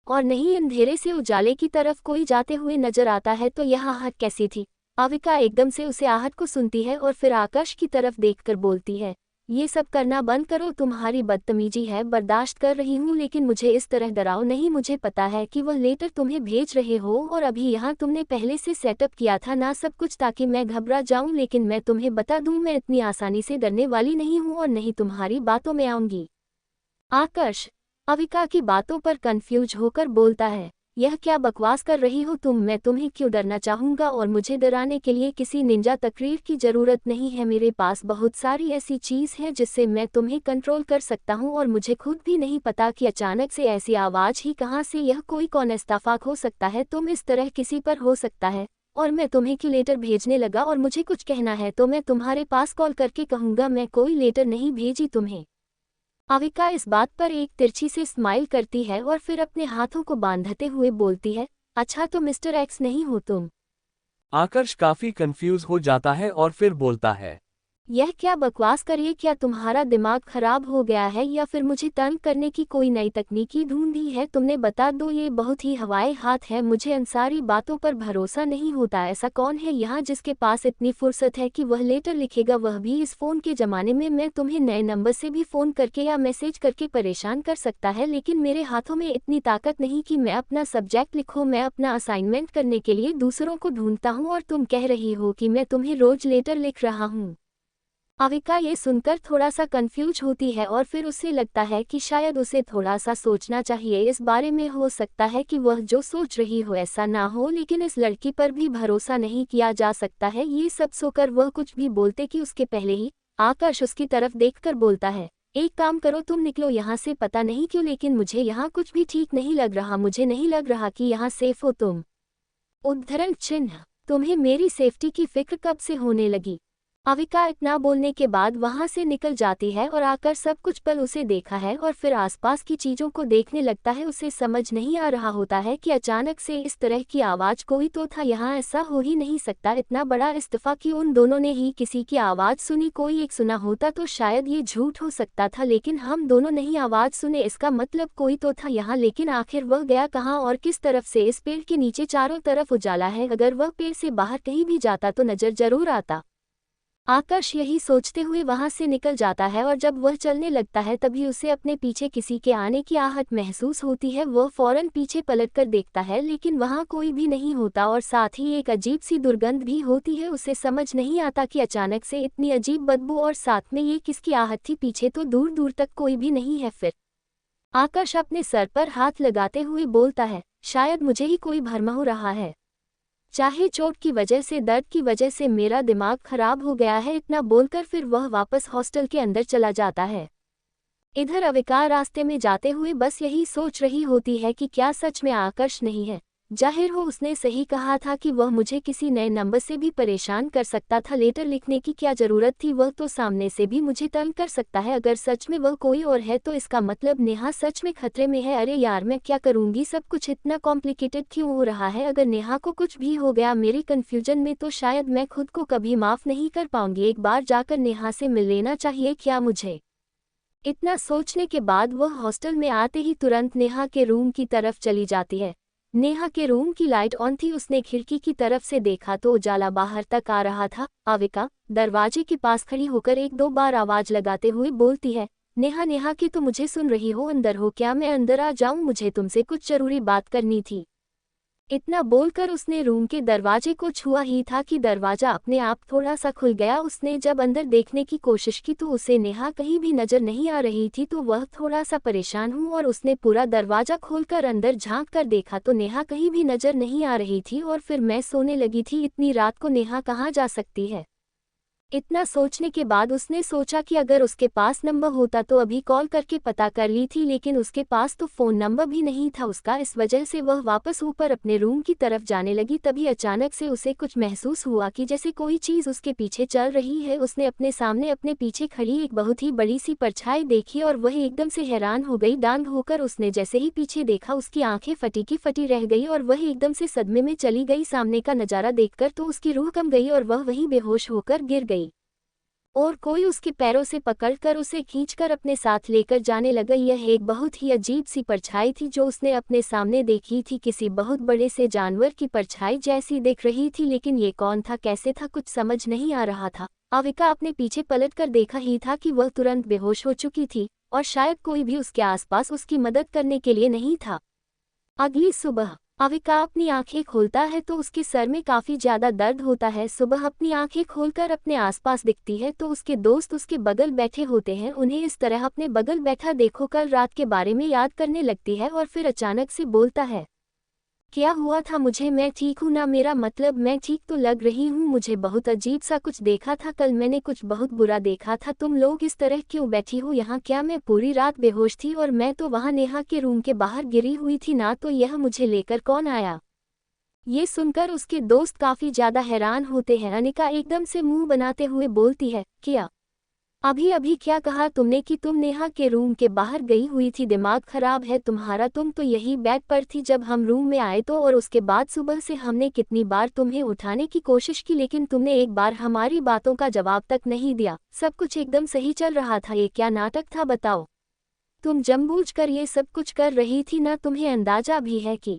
B: और नहीं अंधेरे से उजाले की तरफ कोई जाते हुए नजर आता है। तो यह आहट कैसी थी? अविका एकदम से उसे आहट को सुनती है और फिर आकाश की तरफ देखकर बोलती है, ये सब करना बंद करो, तुम्हारी बदतमीजी है, बर्दाश्त कर रही हूँ, लेकिन मुझे इस तरह डराओ नहीं, मुझे पता है कि वह लेटर तुम्हें भेज रहे हो और अभी यहाँ तुमने पहले से सेटअप किया था ना सब कुछ ताकि मैं घबरा जाऊँ, लेकिन मैं तुम्हें बता दूँ मैं इतनी आसानी से डरने वाली नहीं हूँ और नहीं तुम्हारी बातों में आऊँगी। आकाश अविका की बातों पर कंफ्यूज होकर बोलता है, यह क्या बकवास कर रही हो तुम, मैं तुम्हें क्यों डरना चाहूँगा, और मुझे डराने के लिए किसी निंजा तकरीर की ज़रूरत नहीं है, मेरे पास बहुत सारी ऐसी चीज़ है जिससे मैं तुम्हें कंट्रोल कर सकता हूँ, और मुझे खुद भी नहीं पता कि अचानक से ऐसी आवाज़ ही कहाँ से, यह कोई कौन इस्ताफाक हो सकता है, तुम इस तरह किसी पर हो सकता है, और मैं तुम्हें क्यों लेटर भेजने लगा, और मुझे कुछ कहना है तो मैं तुम्हारे पास कॉल करके कहूँगा, मैं कोई लेटर नहीं भेजी तुम्हें। अविका इस बात पर एक तिरछी से स्माइल करती है और फिर अपने हाथों को बांधते हुए बोलती है, अच्छा तो मिस्टर एक्स नहीं हो तुम?
A: आकर्ष काफी कंफ्यूज हो जाता है और फिर बोलता है,
B: यह क्या बकवास करिए, क्या तुम्हारा दिमाग खराब हो गया है या फिर मुझे तंग करने की कोई नई तकनीकी ढूंढी है तुमने? बता दो, ये बहुत ही हवाई हाथ है, मुझे इन सारी बातों पर भरोसा नहीं होता। ऐसा कौन है यहाँ जिसके पास इतनी फुर्सत है कि वह लेटर लिखेगा, वह भी इस फ़ोन के ज़माने में? मैं तुम्हें नए नंबर से भी फ़ोन करके या मैसेज करके परेशान कर सकता है, लेकिन मेरे हाथों में इतनी ताकत नहीं कि मैं अपना सब्जेक्ट लिखूँ। मैं अपना असाइनमेंट करने के लिए दूसरों को ढूंढता हूँ और तुम कह रही हो कि मैं तुम्हें रोज लेटर लिख रहा हूँ। अविका ये सुनकर थोड़ा सा कंफ्यूज होती है और फिर उसे लगता है कि शायद उसे थोड़ा सा सोचना चाहिए इस बारे में, हो सकता है कि वह जो सोच रही हो ऐसा ना हो, लेकिन इस लड़की पर भी भरोसा नहीं किया जा सकता है। ये सब सोकर वह कुछ भी बोलते कि उसके पहले ही आकाश उसकी तरफ देखकर बोलता है, एक काम करो तुम निकलो यहाँ से, पता नहीं क्यों लेकिन मुझे यहाँ कुछ भी ठीक नहीं लग रहा, मुझे नहीं लग रहा कि यहाँ सेफ हो तुम। उद्धरण चिन्ह, तुम्हें मेरी सेफ्टी की फिक्र कब से होने लगी? अविका इतना बोलने के बाद वहां से निकल जाती है और आकर सब कुछ पल उसे देखा है और फिर आसपास की चीजों को देखने लगता है। उसे समझ नहीं आ रहा होता है कि अचानक से इस तरह की आवाज कोई तो था यहाँ, ऐसा हो ही नहीं सकता। इतना बड़ा इस्तीफा कि उन दोनों ने ही किसी की आवाज सुनी, कोई एक सुना होता तो शायद ये झूठ हो सकता था, लेकिन हम दोनों नहीं आवाज सुने, इसका मतलब कोई तो था यहाँ। लेकिन आखिर वह गया कहाँ और किस तरफ से? इस पेड़ के नीचे चारों तरफ उजाला है, अगर वह पेड़ से बाहर कहीं भी जाता तो नजर जरूर आता। आकाश यही सोचते हुए वहां से निकल जाता है और जब वह चलने लगता है तभी उसे अपने पीछे किसी के आने की आहट महसूस होती है। वह फौरन पीछे पलटकर देखता है लेकिन वहां कोई भी नहीं होता और साथ ही एक अजीब सी दुर्गंध भी होती है। उसे समझ नहीं आता कि अचानक से इतनी अजीब बदबू और साथ में ये किसकी आहट थी। पीछे तो दूर दूर तक कोई भी नहीं है। फिर आकाश अपने सर पर हाथ लगाते हुए बोलता है, शायद मुझे ही कोई भ्रम हो रहा है, चाहे चोट की वजह से, दर्द की वजह से मेरा दिमाग खराब हो गया है। इतना बोलकर फिर वह वापस हॉस्टल के अंदर चला जाता है। इधर अविका रास्ते में जाते हुए बस यही सोच रही होती है कि क्या सच में आकर्ष नहीं है? जाहिर हो उसने सही कहा था कि वह मुझे किसी नए नंबर से भी परेशान कर सकता था, लेटर लिखने की क्या जरूरत थी? वह तो सामने से भी मुझे तंग कर सकता है। अगर सच में वह कोई और है तो इसका मतलब नेहा सच में खतरे में है। अरे यार मैं क्या करूंगी? सब कुछ इतना कॉम्प्लिकेटेड क्यों हो रहा है? अगर नेहा को कुछ भी हो गया मेरी कन्फ्यूजन में तो शायद मैं खुद को कभी माफ नहीं कर पाऊंगी। एक बार जाकर नेहा से मिल लेना चाहिए क्या मुझे? इतना सोचने के बाद वह हॉस्टल में आते ही तुरंत नेहा के रूम की तरफ चली जाती है। नेहा के रूम की लाइट ऑन थी। उसने खिड़की की तरफ से देखा तो उजाला बाहर तक आ रहा था। अविका दरवाजे के पास खड़ी होकर एक दो बार आवाज लगाते हुए बोलती है, नेहा नेहा की तो मुझे सुन रही हो? अंदर हो क्या? मैं अंदर आ जाऊं? मुझे तुमसे कुछ जरूरी बात करनी थी। इतना बोलकर उसने रूम के दरवाजे को छुआ ही था कि दरवाजा अपने आप थोड़ा सा खुल गया। उसने जब अंदर देखने की कोशिश की तो उसे नेहा कहीं भी नजर नहीं आ रही थी, तो वह थोड़ा सा परेशान हुआ और उसने पूरा दरवाजा खोलकर अंदर झांक कर देखा तो नेहा कहीं भी नजर नहीं आ रही थी। और फिर मैं सोने लगी थी, इतनी रात को नेहा कहाँ जा सकती है? इतना सोचने के बाद उसने सोचा कि अगर उसके पास नंबर होता तो अभी कॉल करके पता कर ली थी, लेकिन उसके पास तो फ़ोन नंबर भी नहीं था उसका। इस वजह से वह वापस ऊपर अपने रूम की तरफ जाने लगी। तभी अचानक से उसे कुछ महसूस हुआ कि जैसे कोई चीज़ उसके पीछे चल रही है। उसने अपने सामने अपने पीछे खड़ी एक बहुत ही बड़ी सी परछाई देखी और वह एकदम से हैरान हो गई। दांग होकर उसने जैसे ही पीछे देखा उसकी आंखें फटी की फटी रह गई और वह एकदम से सदमे में चली गई। सामने का नज़ारा देखकर तो उसकी रूह कंब गई और वह वहीं बेहोश होकर गिर गई और कोई उसके पैरों से पकड़कर उसे खींचकर अपने साथ लेकर जाने लगा। यह एक बहुत ही अजीब सी परछाई थी जो उसने अपने सामने देखी थी। किसी बहुत बड़े से जानवर की परछाई जैसी दिख रही थी, लेकिन ये कौन था, कैसे था, कुछ समझ नहीं आ रहा था। अविका अपने पीछे पलटकर देखा ही था कि वह तुरंत बेहोश हो चुकी थी और शायद कोई भी उसके आसपास उसकी मदद करने के लिए नहीं था। अगली सुबह अविका अपनी आंखें खोलता है तो उसके सर में काफी ज्यादा दर्द होता है। सुबह अपनी आंखें खोलकर अपने आसपास दिखती है तो उसके दोस्त उसके बगल बैठे होते हैं। उन्हें इस तरह अपने बगल बैठा देखो कल रात के बारे में याद करने लगती है और फिर अचानक से बोलता है, क्या हुआ था मुझे? मैं ठीक हूँ ना? मेरा मतलब मैं ठीक तो लग रही हूँ। मुझे बहुत अजीब सा कुछ देखा था कल, मैंने कुछ बहुत बुरा देखा था। तुम लोग इस तरह क्यों बैठी हो यहाँ? क्या मैं पूरी रात बेहोश थी और मैं तो वहाँ नेहा के रूम के बाहर गिरी हुई थी ना, तो यह मुझे लेकर कौन आया? ये सुनकर उसके दोस्त काफी ज्यादा हैरान होते हैं। अनिका एकदम से मुंह बनाते हुए बोलती है, क्या अभी अभी क्या कहा तुमने कि तुम नेहा के रूम के बाहर गई हुई थी? दिमाग खराब है तुम्हारा? तुम तो यही बेड पर थी जब हम रूम में आए तो, और उसके बाद सुबह से हमने कितनी बार तुम्हें उठाने की कोशिश की लेकिन तुमने एक बार हमारी बातों का जवाब तक नहीं दिया। सब कुछ एकदम सही चल रहा था, ये क्या नाटक था बताओ? तुम जानबूझकर ये सब कुछ कर रही थी ना? तुम्हें अंदाजा भी है कि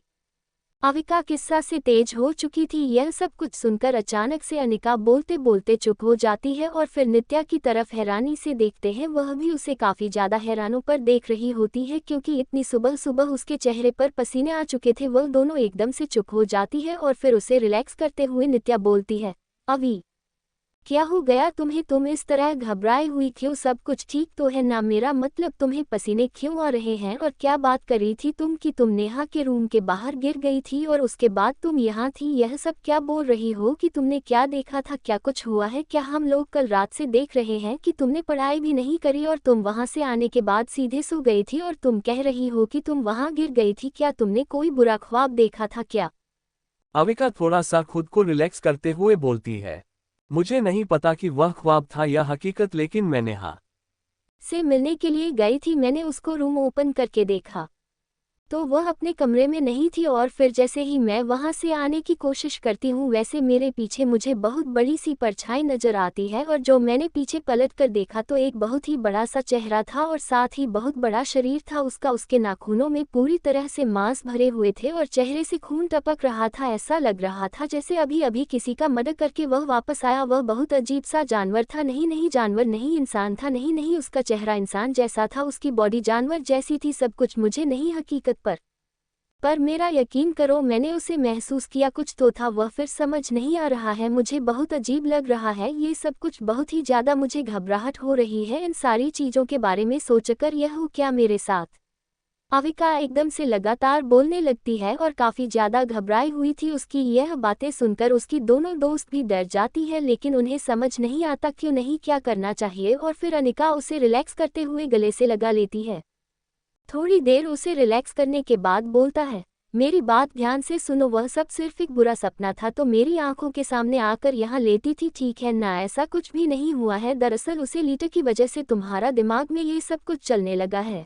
B: अविका किस्सा से तेज हो चुकी थी। यह सब कुछ सुनकर अचानक से अनिका बोलते बोलते चुप हो जाती है और फिर नित्या की तरफ हैरानी से देखते हैं। वह भी उसे काफी ज्यादा हैरानों पर देख रही होती है क्योंकि इतनी सुबह सुबह उसके चेहरे पर पसीने आ चुके थे। वह दोनों एकदम से चुप हो जाती है और फिर उसे रिलैक्स करते हुए नित्या बोलती है, अभी क्या हो गया तुम्हें? तुम इस तरह घबराए हुई क्यों? सब कुछ ठीक तो है ना? मेरा मतलब तुम्हें पसीने क्यों आ रहे हैं? और क्या बात कर रही थी तुम कि तुम नेहा के रूम के बाहर गिर गई थी और उसके बाद तुम यहाँ थी? यह सब क्या बोल रही हो कि तुमने क्या देखा था? क्या कुछ हुआ है क्या? हम लोग कल रात से देख रहे हैं कि तुमने पढ़ाई भी नहीं करी और तुम वहाँ से आने के बाद सीधे सो गई थी और तुम कह रही हो कि तुम वहाँ गिर गई थी। क्या तुमने कोई बुरा ख्वाब देखा था क्या?
A: अविका थोड़ा सा खुद को रिलैक्स करते हुए बोलती है, मुझे नहीं पता कि वह ख्वाब था या हकीकत, लेकिन मैं नेहा
B: से मिलने के लिए गई थी। मैंने उसको रूम ओपन करके देखा तो वह अपने कमरे में नहीं थी, और फिर जैसे ही मैं वहां से आने की कोशिश करती हूँ वैसे मेरे पीछे मुझे बहुत बड़ी सी परछाई नजर आती है, और जो मैंने पीछे पलट कर देखा तो एक बहुत ही बड़ा सा चेहरा था और साथ ही बहुत बड़ा शरीर था उसका। उसके नाखूनों में पूरी तरह से मांस भरे हुए थे और चेहरे से खून टपक रहा था। ऐसा लग रहा था जैसे अभी अभी किसी का मर्डर करके वह वापस आया। वह बहुत अजीब सा जानवर था। नहीं नहीं, जानवर नहीं, इंसान था। नहीं नहीं, उसका चेहरा इंसान जैसा था, उसकी बॉडी जानवर जैसी थी। सब कुछ मुझे नहीं, हकीकत पर मेरा यकीन करो, मैंने उसे महसूस किया। कुछ तो था वह, फिर समझ नहीं आ रहा है, मुझे बहुत अजीब लग रहा है ये सब कुछ। बहुत ही ज़्यादा मुझे घबराहट हो रही है इन सारी चीज़ों के बारे में सोचकर। यह हो क्या मेरे साथ? अविका एकदम से लगातार बोलने लगती है और काफ़ी ज़्यादा घबराई हुई थी। उसकी यह बातें सुनकर उसकी दोनों दोस्त भी डर जाती है, लेकिन उन्हें समझ नहीं आता क्यों नहीं, क्या करना चाहिए। और फिर अनिका उसे रिलैक्स करते हुए गले से लगा लेती है। थोड़ी देर उसे रिलैक्स करने के बाद बोलता है, मेरी बात ध्यान से सुनो, वह सब सिर्फ एक बुरा सपना था तो मेरी आंखों के सामने आकर यहाँ लेटी थी, ठीक है ना? ऐसा कुछ भी नहीं हुआ है। दरअसल उसे लीटर की वजह से तुम्हारा दिमाग में ये सब कुछ चलने लगा है।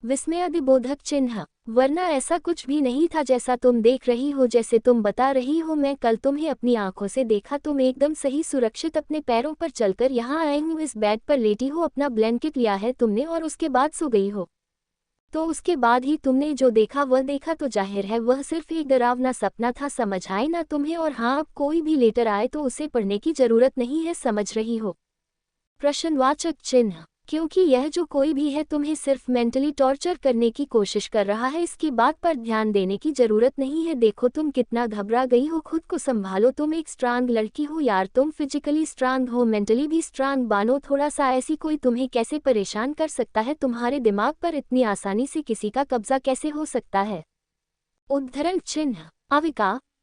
B: विस्मयादिबोधक चिन्ह। वरना ऐसा कुछ भी नहीं था जैसा तुम देख रही हो, जैसे तुम बता रही हो। मैं कल तुम्हें अपनी आंखों से देखा, तुम एकदम सही सुरक्षित अपने पैरों पर चलकर यहाँ आए हूँ, इस बेड पर लेटी हो, अपना ब्लैंकेट लिया है तुमने और उसके बाद सो गई हो। तो उसके बाद ही तुमने जो देखा वह देखा, तो जाहिर है वह सिर्फ एक डरावना सपना था। समझ आए ना तुम्हें? और हाँ, अब कोई भी लेटर आए तो उसे पढ़ने की जरूरत नहीं है, समझ रही हो? प्रश्नवाचक चिन्ह। क्योंकि यह जो कोई भी है तुम्हें सिर्फ मेंटली टॉर्चर करने की कोशिश कर रहा है, इसकी बात पर ध्यान देने की जरूरत नहीं है। देखो तुम कितना घबरा गई हो, खुद को संभालो। तुम एक स्ट्रांग लड़की हो यार, तुम फिजिकली स्ट्रांग हो, मेंटली भी स्ट्रांग बनो थोड़ा सा। ऐसी कोई तुम्हें कैसे परेशान कर सकता है? तुम्हारे दिमाग पर इतनी आसानी से किसी का कब्जा कैसे हो सकता है? उद्धरण चिन्ह।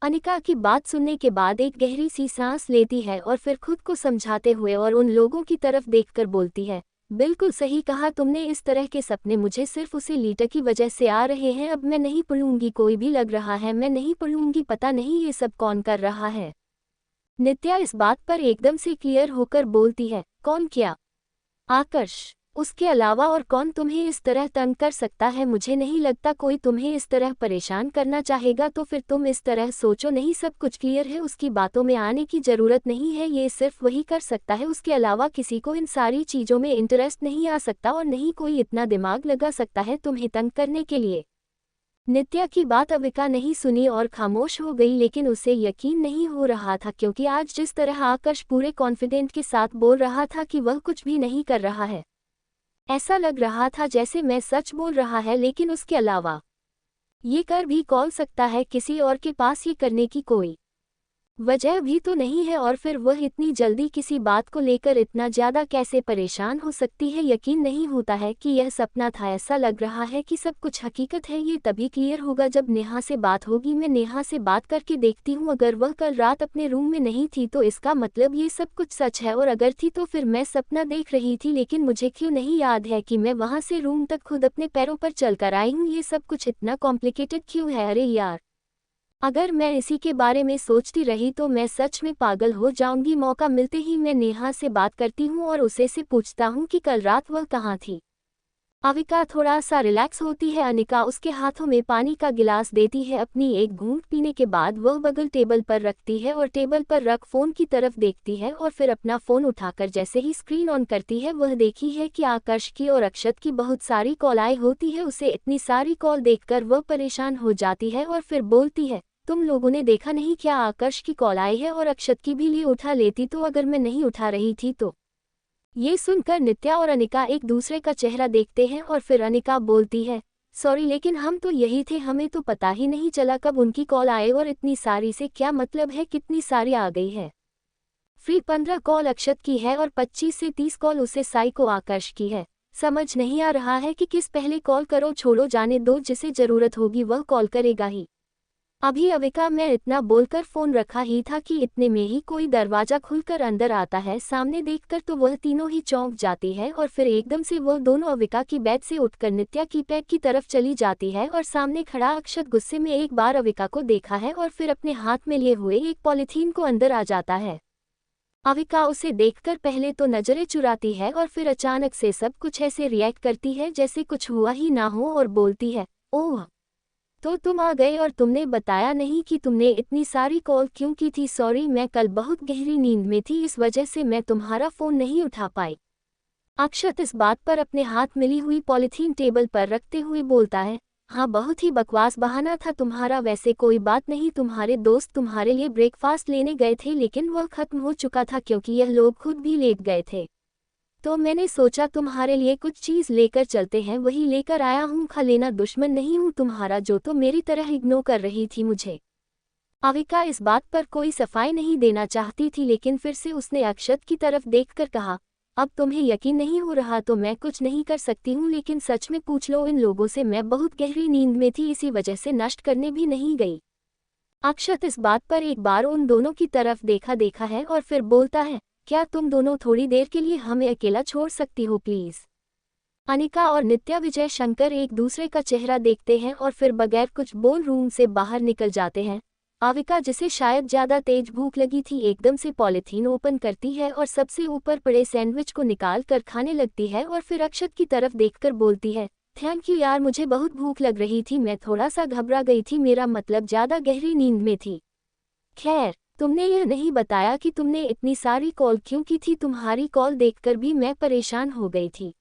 B: अनिका की बात सुनने के बाद एक गहरी सी सांस लेती है और फिर खुद को समझाते हुए और उन लोगों की तरफ देखकर बोलती है, बिल्कुल सही कहा तुमने, इस तरह के सपने मुझे सिर्फ उसे लीटर की वजह से आ रहे हैं। अब मैं नहीं पढ़ूंगी, कोई भी लग रहा है मैं नहीं पढ़ूंगी। पता नहीं ये सब कौन कर रहा है? नित्या इस बात पर एकदम से क्लियर होकर बोलती है, कौन? क्या? आकर्ष। उसके अलावा और कौन तुम्हें इस तरह तंग कर सकता है? मुझे नहीं लगता कोई तुम्हें इस तरह परेशान करना चाहेगा, तो फिर तुम इस तरह सोचो नहीं। सब कुछ क्लियर है, उसकी बातों में आने की जरूरत नहीं है, ये सिर्फ वही कर सकता है। उसके अलावा किसी को इन सारी चीज़ों में इंटरेस्ट नहीं आ सकता और नहीं कोई इतना दिमाग लगा सकता है तुम्हें तंग करने के लिए। नित्या की बात अविका नहीं सुनी और खामोश हो गई, लेकिन उसे यकीन नहीं हो रहा था क्योंकि आज जिस तरह आकर्ष पूरे कॉन्फिडेंट के साथ बोल रहा था कि वह कुछ भी नहीं कर रहा है, ऐसा लग रहा था जैसे मैं सच बोल रहा है। लेकिन उसके अलावा ये कर भी कौन सकता है? किसी और के पास ये करने की कोई वजह भी तो नहीं है, और फिर वह इतनी जल्दी किसी बात को लेकर इतना ज़्यादा कैसे परेशान हो सकती है? यकीन नहीं होता है कि यह सपना था। ऐसा लग रहा है कि सब कुछ हकीकत है। ये तभी क्लियर होगा जब नेहा से बात होगी। मैं नेहा से बात करके देखती हूँ, अगर वह कल रात अपने रूम में नहीं थी तो इसका मतलब ये सब कुछ सच है, और अगर थी तो फिर मैं सपना देख रही थी। लेकिन मुझे क्यों नहीं याद है कि मैं वहाँ से रूम तक खुद अपने पैरों पर चलकर आई हूँ? ये सब कुछ इतना कॉम्प्लिकेटेड क्यों है? अरे यार, अगर मैं इसी के बारे में सोचती रही तो मैं सच में पागल हो जाऊंगी। मौका मिलते ही मैं नेहा से बात करती हूँ और उसे से पूछता हूँ कि कल रात वह कहाँ थी। अविका थोड़ा सा रिलैक्स होती है। अनिका उसके हाथों में पानी का गिलास देती है। अपनी एक घूंट पीने के बाद वह बगल टेबल पर रखती है और टेबल पर रख फोन की तरफ देखती है, और फिर अपना फोन उठाकर जैसे ही स्क्रीन ऑन करती है वह देखी है कि आकर्ष की और अक्षत की बहुत सारी कॉल आई होती है। उसे इतनी सारी कॉल देखकर वह परेशान हो जाती है और फिर बोलती है, तुम लोगों ने देखा नहीं क्या? आकर्ष की कॉल आई है और अक्षत की भी लिए उठा लेती तो? अगर मैं नहीं उठा रही थी तो? ये सुनकर नित्या और अनिका एक दूसरे का चेहरा देखते हैं और फिर अनिका बोलती है, सॉरी लेकिन हम तो यही थे, हमें तो पता ही नहीं चला कब उनकी कॉल आए। और इतनी सारी से क्या मतलब है? कितनी सारी आ गई है? फिर 15 कॉल अक्षत की है और 25 से 30 कॉल उसे साइको आकर्ष की है। समझ नहीं आ रहा है कि किस पहले कॉल करो। छोड़ो, जाने दो, जिसे जरूरत होगी वह कॉल करेगा ही। अभी अविका मैं इतना बोलकर फोन रखा ही था कि इतने में ही कोई दरवाजा खुलकर अंदर आता है। सामने देखकर तो वह तीनों ही चौंक जाती है और फिर एकदम से वह दोनों अविका की बेड से उठकर नित्या की बेड की तरफ चली जाती है, और सामने खड़ा अक्षत गुस्से में एक बार अविका को देखा है और फिर अपने हाथ में लिए हुए एक पॉलीथीन को अंदर आ जाता है। अविका उसे देखकर पहले तो नजरें चुराती है और फिर अचानक से सब कुछ ऐसे रिएक्ट करती है जैसे कुछ हुआ ही ना हो और बोलती है, ओह, तो तुम आ गए और तुमने बताया नहीं कि तुमने इतनी सारी कॉल क्यों की थी। सॉरी, मैं कल बहुत गहरी नींद में थी, इस वजह से मैं तुम्हारा फ़ोन नहीं उठा पाई। अक्षत इस बात पर अपने हाथ मिली हुई पॉलीथीन टेबल पर रखते हुए बोलता है, हाँ बहुत ही बकवास बहाना था तुम्हारा, वैसे कोई बात नहीं, तुम्हारे दोस्त तुम्हारे लिए ब्रेकफास्ट लेने गए थे लेकिन वह खत्म हो चुका था क्योंकि यह लोग खुद भी लेट गए थे, तो मैंने सोचा तुम्हारे लिए कुछ चीज़ लेकर चलते हैं, वही लेकर आया हूँ, खा लेना, दुश्मन नहीं हूँ तुम्हारा जो तो मेरी तरह इग्नोर कर रही थी मुझे। अविका इस बात पर कोई सफाई नहीं देना चाहती थी लेकिन फिर से उसने अक्षत की तरफ देखकर कहा, अब तुम्हें यकीन नहीं हो रहा तो मैं कुछ नहीं कर सकती हूँ, लेकिन सच में पूछ लो इन लोगों से, मैं बहुत गहरी नींद में थी इसी वजह से नष्ट करने भी नहीं गई। अक्षत इस बात पर एक बार उन दोनों की तरफ देखा है और फिर बोलता है, क्या तुम दोनों थोड़ी देर के लिए हमें अकेला छोड़ सकती हो प्लीज। अनिका और नित्या विजय शंकर एक दूसरे का चेहरा देखते हैं और फिर बगैर कुछ बोल रूम से बाहर निकल जाते हैं। अविका, जिसे शायद ज्यादा तेज भूख लगी थी, एकदम से पॉलिथीन ओपन करती है और सबसे ऊपर पड़े सैंडविच को निकाल कर खाने लगती है और फिर अक्षत की तरफ देखकर बोलती है, थैंक यू यार, मुझे बहुत भूख लग रही थी, मैं थोड़ा सा घबरा गई थी, मेरा मतलब ज्यादा गहरी नींद में थी। खैर, तुमने यह नहीं बताया कि तुमने इतनी सारी कॉल क्यों की थी, तुम्हारी कॉल देखकर भी मैं परेशान हो गई थी।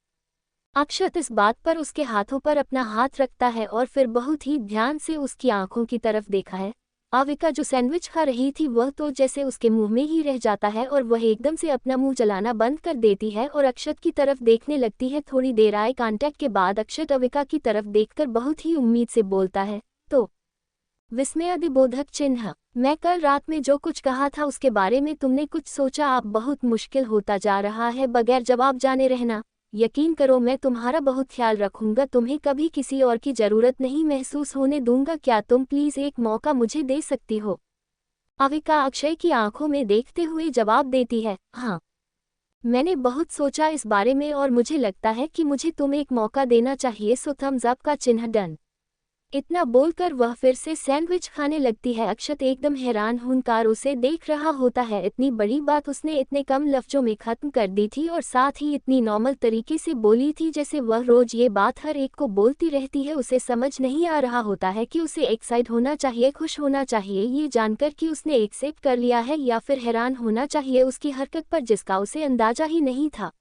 B: अक्षत इस बात पर उसके हाथों पर अपना हाथ रखता है और फिर बहुत ही ध्यान से उसकी आंखों की तरफ देखा है। अविका जो सैंडविच खा रही थी वह तो जैसे उसके मुंह में ही रह जाता है और वह एकदम से अपना मुंह चलाना बंद कर देती है और अक्षत की तरफ देखने लगती है। थोड़ी देर आई कांटेक्ट के बाद अक्षत अविका की तरफ देखकर बहुत ही उम्मीद से बोलता है, तो विस्मयादिबोधक चिन्ह, मैं कल रात में जो कुछ कहा था उसके बारे में तुमने कुछ सोचा? आप बहुत मुश्किल होता जा रहा है, बगैर जवाब जाने रहना। यकीन करो मैं तुम्हारा बहुत ख्याल रखूंगा, तुम्हें कभी किसी और की जरूरत नहीं महसूस होने दूंगा, क्या तुम प्लीज एक मौका मुझे दे सकती हो? अविका अक्षय की आंखों में देखते हुए जवाब देती है, हाँ, मैंने बहुत सोचा इस बारे में और मुझे लगता है कि मुझे तुम्हें एक मौका देना चाहिए, सो थम्स अप का चिन्ह डन। इतना बोलकर वह फिर से सैंडविच खाने लगती है। अक्षत एकदम हैरान होकर उसे देख रहा होता है, इतनी बड़ी बात उसने इतने कम लफ्जों में खत्म कर दी थी और साथ ही इतनी नॉर्मल तरीके से बोली थी जैसे वह रोज ये बात हर एक को बोलती रहती है। उसे समझ नहीं आ रहा होता है कि उसे एक्साइट होना चाहिए, खुश होना चाहिए ये जानकर कि उसने एक्सेप्ट कर लिया है, या फिर हैरान होना चाहिए उसकी हरकत पर जिसका उसे अंदाजा ही नहीं था।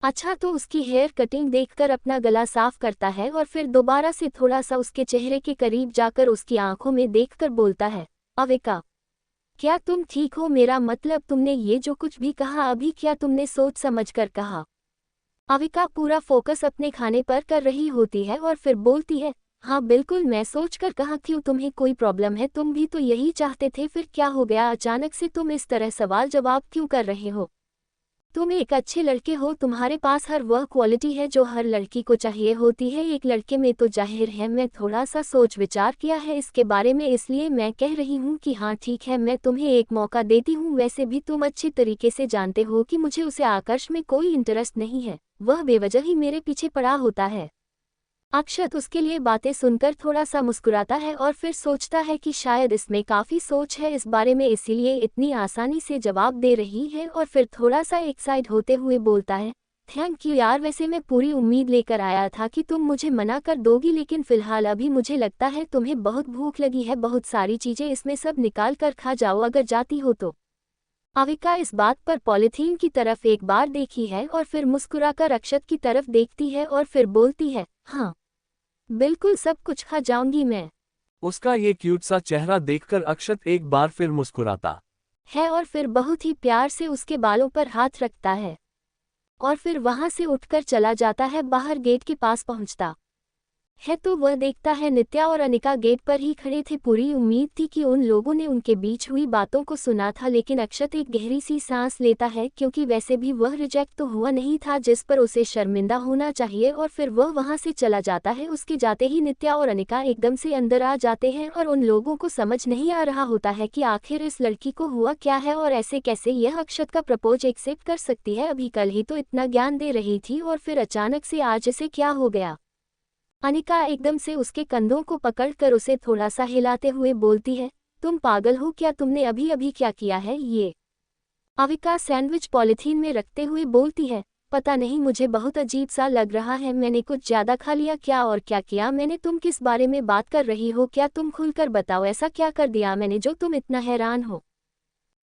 B: अच्छा, तो उसकी हेयर कटिंग देखकर अपना गला साफ करता है और फिर दोबारा से थोड़ा सा उसके चेहरे के करीब जाकर उसकी आंखों में देखकर बोलता है, अविका, क्या तुम ठीक हो? मेरा मतलब तुमने ये जो कुछ भी कहा अभी, क्या तुमने सोच समझ कर कहा? अविका पूरा फोकस अपने खाने पर कर रही होती है और फिर बोलती है, हाँ बिल्कुल, मैं सोच कर कहा, क्यों तुम्हें कोई प्रॉब्लम है? तुम भी तो यही चाहते थे, फिर क्या हो गया अचानक से तुम इस तरह सवाल जवाब क्यों कर रहे हो? तुम एक अच्छे लड़के हो, तुम्हारे पास हर वह क्वालिटी है जो हर लड़की को चाहिए होती है एक लड़के में, तो जाहिर है मैं थोड़ा सा सोच विचार किया है इसके बारे में, इसलिए मैं कह रही हूँ कि हाँ ठीक है, मैं तुम्हें एक मौका देती हूँ। वैसे भी तुम अच्छी तरीके से जानते हो कि मुझे उसे आकर्ष में कोई इंटरेस्ट नहीं है, वह बेवजह ही मेरे पीछे पड़ा होता है। अक्षत उसके लिए बातें सुनकर थोड़ा सा मुस्कुराता है और फिर सोचता है कि शायद इसमें काफ़ी सोच है इस बारे में, इसीलिए इतनी आसानी से जवाब दे रही है और फिर थोड़ा सा एक्साइट होते हुए बोलता है, थैंक यू यार, वैसे मैं पूरी उम्मीद लेकर आया था कि तुम मुझे मना कर दोगी, लेकिन फ़िलहाल अभी मुझे लगता है तुम्हें बहुत भूख लगी है, बहुत सारी चीज़ें इसमें सब निकाल कर खा जाओ अगर जाती हो तो। अविका इस बात पर पॉलीथीन की तरफ एक बार देखी है और फिर मुस्कुराकर अक्षत की तरफ देखती है और फिर बोलती है, हाँ बिल्कुल, सब कुछ खा जाऊंगी मैं।
A: उसका ये क्यूट सा चेहरा देखकर अक्षत एक बार फिर मुस्कुराता
B: है और फिर बहुत ही प्यार से उसके बालों पर हाथ रखता है और फिर वहां से उठकर चला जाता है। बाहर गेट के पास पहुंचता है तो वह देखता है नित्या और अनिका गेट पर ही खड़े थे। पूरी उम्मीद थी कि उन लोगों ने उनके बीच हुई बातों को सुना था, लेकिन अक्षत एक गहरी सी सांस लेता है क्योंकि वैसे भी वह रिजेक्ट तो हुआ नहीं था जिस पर उसे शर्मिंदा होना चाहिए, और फिर वह वहां से चला जाता है। उसके जाते ही नित्या और अनिका एकदम से अंदर आ जाते हैं और उन लोगों को समझ नहीं आ रहा होता है कि आखिर इस लड़की को हुआ क्या है और ऐसे कैसे यह अक्षत का प्रपोज एक्सेप्ट कर सकती है। अभी कल ही तो इतना ज्ञान दे रही थी और फिर अचानक से आज इसे क्या हो गया? अनिका एकदम से उसके कंधों को पकड़कर उसे थोड़ा सा हिलाते हुए बोलती है, तुम पागल हो क्या? तुमने अभी अभी क्या किया है ये? अविका सैंडविच पॉलिथीन में रखते हुए बोलती है, पता नहीं मुझे बहुत अजीब सा लग रहा है, मैंने कुछ ज़्यादा खा लिया क्या और क्या किया मैंने? तुम किस बारे में बात कर रही हो? क्या तुम खुलकर बताओ, ऐसा क्या कर दिया मैंने जो तुम इतना हैरान हो?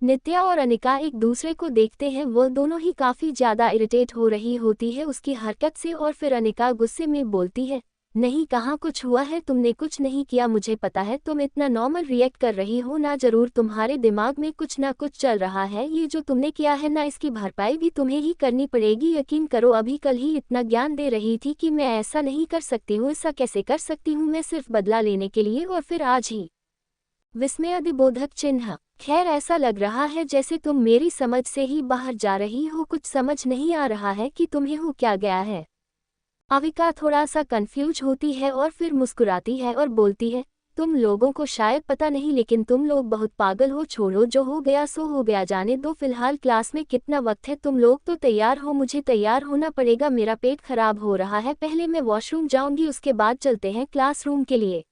B: नित्या और अनिका एक दूसरे को देखते हैं, वो दोनों ही काफ़ी ज़्यादा इरिटेट हो रही होती है उसकी हरकत से और फिर अनिका गुस्से में बोलती है, नहीं कहाँ कुछ हुआ है, तुमने कुछ नहीं किया, मुझे पता है तुम इतना नॉर्मल रिएक्ट कर रही हो ना, जरूर तुम्हारे दिमाग में कुछ ना कुछ चल रहा है, ये जो तुमने किया है ना इसकी भरपाई भी तुम्हें ही करनी पड़ेगी, यकीन करो अभी कल ही इतना ज्ञान दे रही थी कि मैं ऐसा नहीं कर सकती हूँ, ऐसा कैसे कर सकती हूँ मैं सिर्फ बदला लेने के लिए, और फिर आज ही विस्मयादिबोधक चिन्ह। खैर ऐसा लग रहा है जैसे तुम मेरी समझ से ही बाहर जा रही हो, कुछ समझ नहीं आ रहा है कि तुम्हें हो क्या गया है। अविका थोड़ा सा कंफ्यूज होती है और फिर मुस्कुराती है और बोलती है, तुम लोगों को शायद पता नहीं लेकिन तुम लोग बहुत पागल हो, छोड़ो जो हो गया सो हो गया, जाने दो, फिलहाल क्लास में कितना वक्त है, तुम लोग तो तैयार हो, मुझे तैयार होना पड़ेगा, मेरा पेट खराब हो रहा है, पहले मैं वॉशरूम जाऊंगी उसके बाद चलते हैं क्लासरूम के लिए।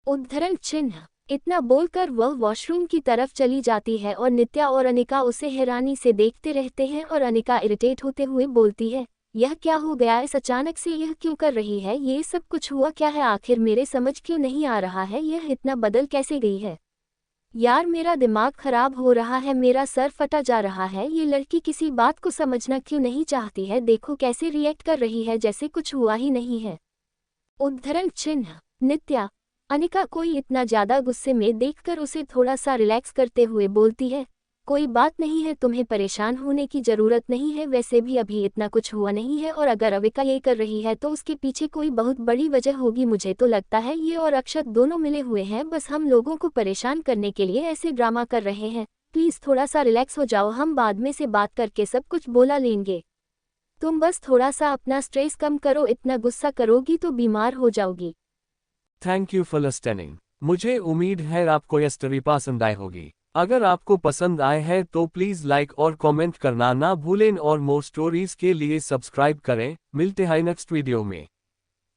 B: उद्धरण चिन्ह। इतना बोलकर वह वॉशरूम की तरफ चली जाती है और नित्या और अनिका उसे हैरानी से देखते रहते हैं और अनिका इरिटेट होते हुए बोलती है, यह क्या हो गया, इस अचानक से यह क्यों कर रही है, ये सब कुछ हुआ क्या है आखिर, मेरे समझ क्यों नहीं आ रहा है, यह इतना बदल कैसे गई है यार, मेरा दिमाग खराब हो रहा है, मेरा सर फटा जा रहा है, ये लड़की किसी बात को समझना क्यों नहीं चाहती है, देखो कैसे रिएक्ट कर रही है जैसे कुछ हुआ ही नहीं है। उद्धरण चिन्ह। नित्या। अनिका कोई इतना ज़्यादा गुस्से में देखकर उसे थोड़ा सा रिलैक्स करते हुए बोलती है, कोई बात नहीं है, तुम्हें परेशान होने की ज़रूरत नहीं है, वैसे भी अभी इतना कुछ हुआ नहीं है और अगर अविका ये कर रही है तो उसके पीछे कोई बहुत बड़ी वजह होगी, मुझे तो लगता है ये और अक्षत दोनों मिले हुए हैं, बस हम लोगों को परेशान करने के लिए ऐसे ड्रामा कर रहे हैं, प्लीज़ थोड़ा सा रिलैक्स हो जाओ, हम बाद में से बात करके सब कुछ बोला लेंगे, तुम बस थोड़ा सा अपना स्ट्रेस कम करो, इतना गुस्सा करोगी तो बीमार हो जाओगी।
A: Thank you for listening. मुझे उम्मीद है आपको यह स्टोरी पसंद आई होगी। अगर आपको पसंद आए है तो प्लीज़ लाइक और कमेंट करना ना भूलें और मोर स्टोरीज के लिए सब्सक्राइब करें। मिलते हैं नेक्स्ट वीडियो में।